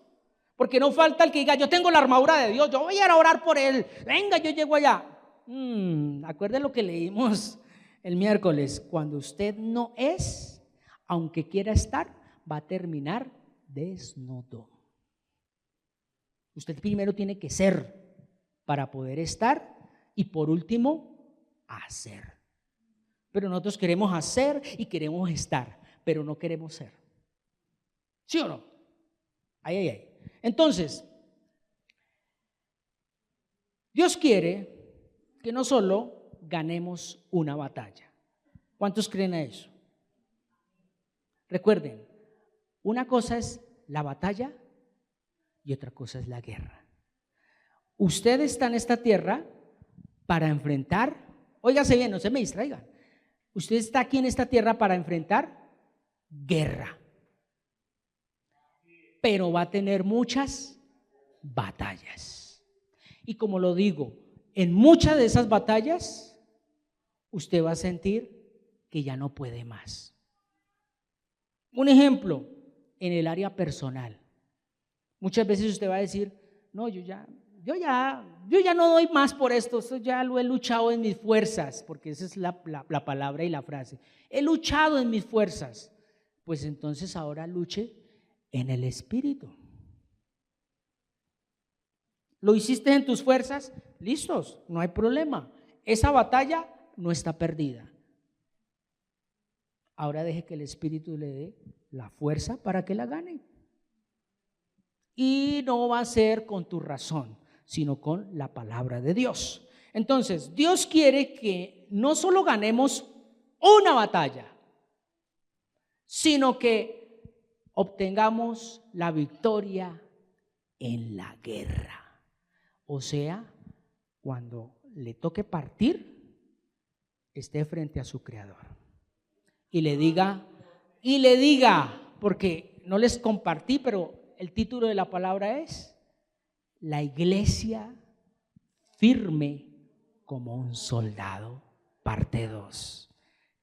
Porque no falta el que diga, yo tengo la armadura de Dios, yo voy a ir a orar por él. Venga, yo llego allá. Acuerde lo que leímos el miércoles. Cuando usted no es, aunque quiera estar, va a terminar desnudo. Usted primero tiene que ser para poder estar y por último, hacer. Pero nosotros queremos hacer y queremos estar, pero no queremos ser. ¿Sí o no? Ay. Entonces, Dios quiere que no solo ganemos una batalla. ¿Cuántos creen a eso? Recuerden, una cosa es la batalla y otra cosa es la guerra. Usted está en esta tierra para enfrentar, óigase bien, no se me distraigan. Usted está aquí en esta tierra para enfrentar guerra. Pero va a tener muchas batallas. Y como lo digo, en muchas de esas batallas, usted va a sentir que ya no puede más. Un ejemplo, en el área personal. Muchas veces usted va a decir, no, yo yo ya no doy más por esto ya lo he luchado en mis fuerzas, porque esa es la palabra y la frase. He luchado en mis fuerzas. Pues entonces ahora luche en el Espíritu. ¿Lo hiciste en tus fuerzas? Listos, no hay problema. Esa batalla no está perdida. Ahora deje que el Espíritu le dé la fuerza para que la gane. Y no va a ser con tu razón, sino con la palabra de Dios. Entonces, Dios quiere que no solo ganemos una batalla, sino que obtengamos la victoria en la guerra. O sea, cuando le toque partir, esté frente a su Creador y le diga, porque no les compartí, pero el título de la palabra es La iglesia firme como un soldado, parte 2.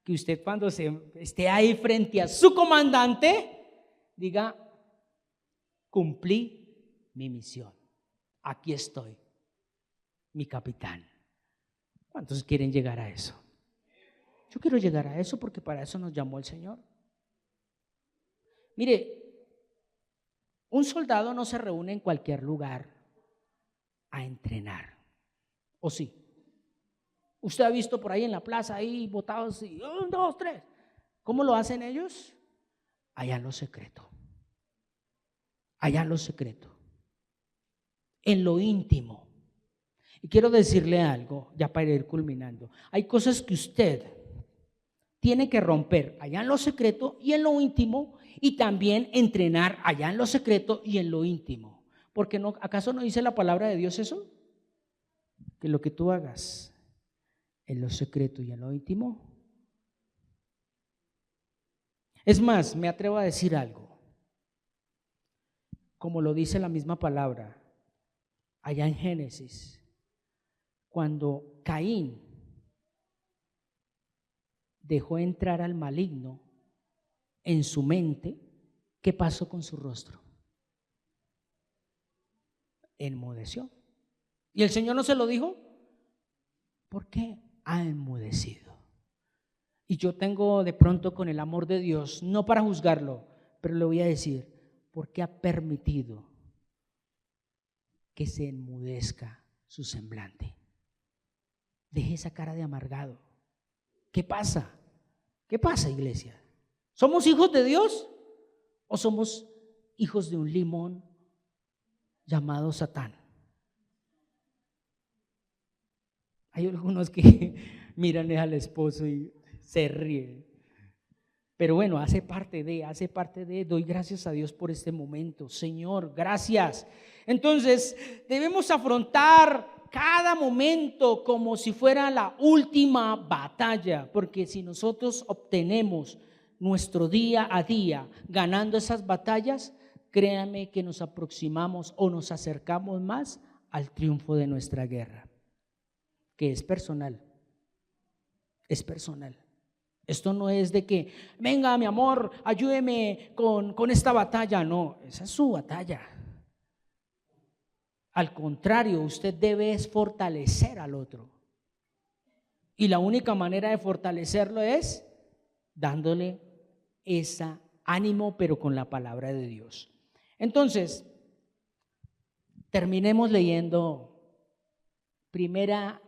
Que usted cuando esté ahí frente a su comandante, diga, cumplí mi misión. Aquí estoy, mi capitán. ¿Cuántos quieren llegar a eso? Yo quiero llegar a eso porque para eso nos llamó el Señor. Mire, un soldado no se reúne en cualquier lugar a entrenar, ¿o sí? Usted ha visto por ahí en la plaza, ahí botados, y 1, 2, 3. ¿Cómo lo hacen ellos? Allá en lo secreto. Allá en lo secreto. En lo íntimo. Y quiero decirle algo, ya para ir culminando. Hay cosas que usted tiene que romper allá en lo secreto y en lo íntimo, y también entrenar allá en lo secreto y en lo íntimo. Porque no, ¿acaso no dice la palabra de Dios eso? Que lo que tú hagas en lo secreto y en lo íntimo. Es más, me atrevo a decir algo, como lo dice la misma palabra allá en Génesis, cuando Caín dejó entrar al maligno en su mente, ¿qué pasó con su rostro? Enmudeció. ¿Y el Señor no se lo dijo? ¿Por qué ha enmudecido? Y yo tengo de pronto, con el amor de Dios, no para juzgarlo, pero le voy a decir, ¿por qué ha permitido que se enmudezca su semblante? Deje esa cara de amargado. ¿Qué pasa? ¿Qué pasa, iglesia? ¿Somos hijos de Dios o somos hijos de un limón llamado Satán? Hay algunos que miran al esposo y se ríen. Pero bueno, hace parte de, doy gracias a Dios por este momento. Señor, gracias. Entonces, debemos afrontar cada momento como si fuera la última batalla, porque si nosotros obtenemos nuestro día a día ganando esas batallas, créame que nos aproximamos o nos acercamos más al triunfo de nuestra guerra, que es personal. Es personal. Esto no es de que, venga mi amor, ayúdeme con esta batalla. No, esa es su batalla. Al contrario, usted debe fortalecer al otro. Y la única manera de fortalecerlo es dándole ese ánimo, pero con la palabra de Dios. Entonces, terminemos leyendo primera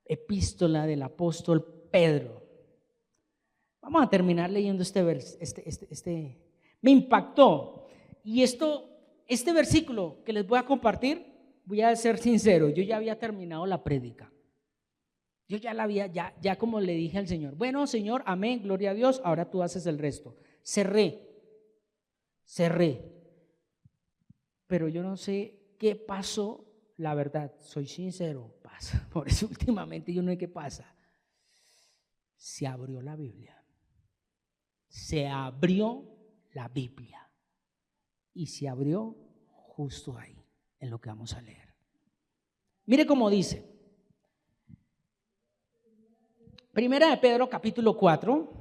epístola del apóstol Pedro. Vamos a terminar leyendo este verso. Me impactó. Y este versículo que les voy a compartir, voy a ser sincero, yo ya había terminado la prédica. Yo ya la había, ya como le dije al Señor, bueno Señor, amén, gloria a Dios, ahora tú haces el resto. Cerré. Pero yo no sé qué pasó, la verdad, soy sincero, pasa. Por eso últimamente yo no sé qué pasa. Se abrió la Biblia. Se abrió la Biblia y se abrió justo ahí en lo que vamos a leer. Mire cómo dice. Primera de Pedro, capítulo 4,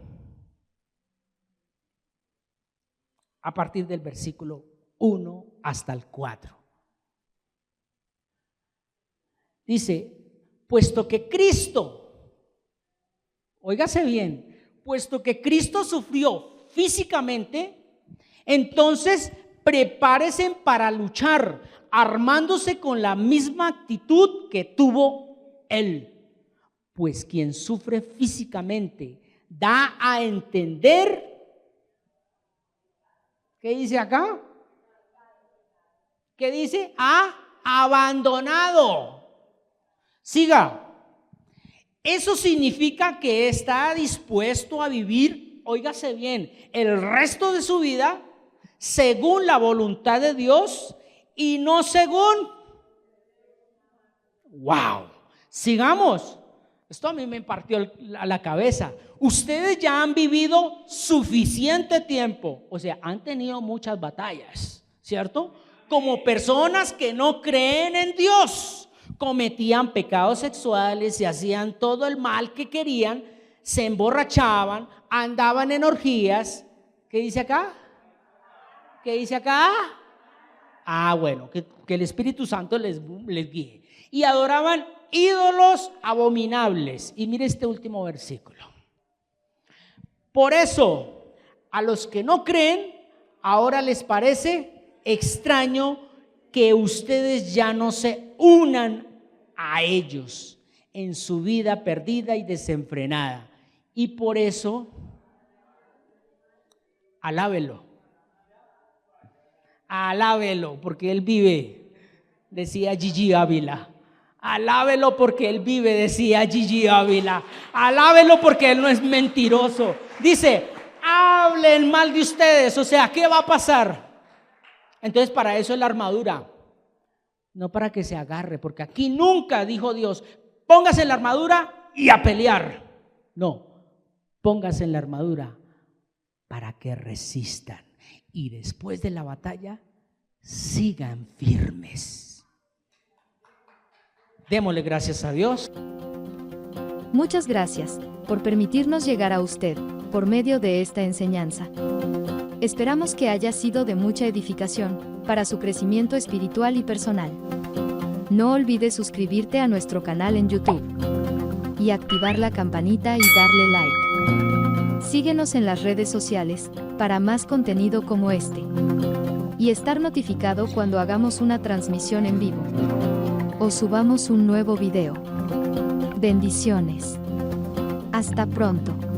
a partir del versículo 1 hasta el 4. Dice, puesto que Cristo, óigase bien, puesto que Cristo sufrió físicamente, entonces prepárese para luchar, armándose con la misma actitud que tuvo Él. Pues quien sufre físicamente da a entender, ¿qué dice acá? ¿Qué dice? Ha abandonado. Siga. Eso significa que está dispuesto a vivir, óigase bien, el resto de su vida según la voluntad de Dios y no según. ¡Wow! Sigamos. Esto a mí me partió la cabeza. Ustedes ya han vivido suficiente tiempo, o sea, han tenido muchas batallas, ¿cierto? Como personas que no creen en Dios, cometían pecados sexuales y hacían todo el mal que querían, se emborrachaban, andaban en orgías. ¿Qué dice acá? ¿Qué dice acá? Bueno, que el Espíritu Santo les guíe. Y adoraban ídolos abominables. Y mire este último versículo. Por eso, a los que no creen, ahora les parece extraño que ustedes ya no se unan a ellos en su vida perdida y desenfrenada. Y por eso, alábelo. Alábelo porque Él vive, decía Gigi Ávila. Alábelo porque Él vive, decía Gigi Ávila. Alábelo porque Él no es mentiroso. Dice, hablen mal de ustedes, o sea, ¿qué va a pasar? Entonces para eso es la armadura, no para que se agarre, porque aquí nunca dijo Dios, póngase en la armadura y a pelear. No, póngase en la armadura para que resistan y después de la batalla sigan firmes. Démosle gracias a Dios. Muchas gracias por permitirnos llegar a usted por medio de esta enseñanza. Esperamos que haya sido de mucha edificación para su crecimiento espiritual y personal. No olvides suscribirte a nuestro canal en YouTube y activar la campanita y darle like. Síguenos en las redes sociales para más contenido como este y estar notificado cuando hagamos una transmisión en vivo o subamos un nuevo video. Bendiciones. Hasta pronto.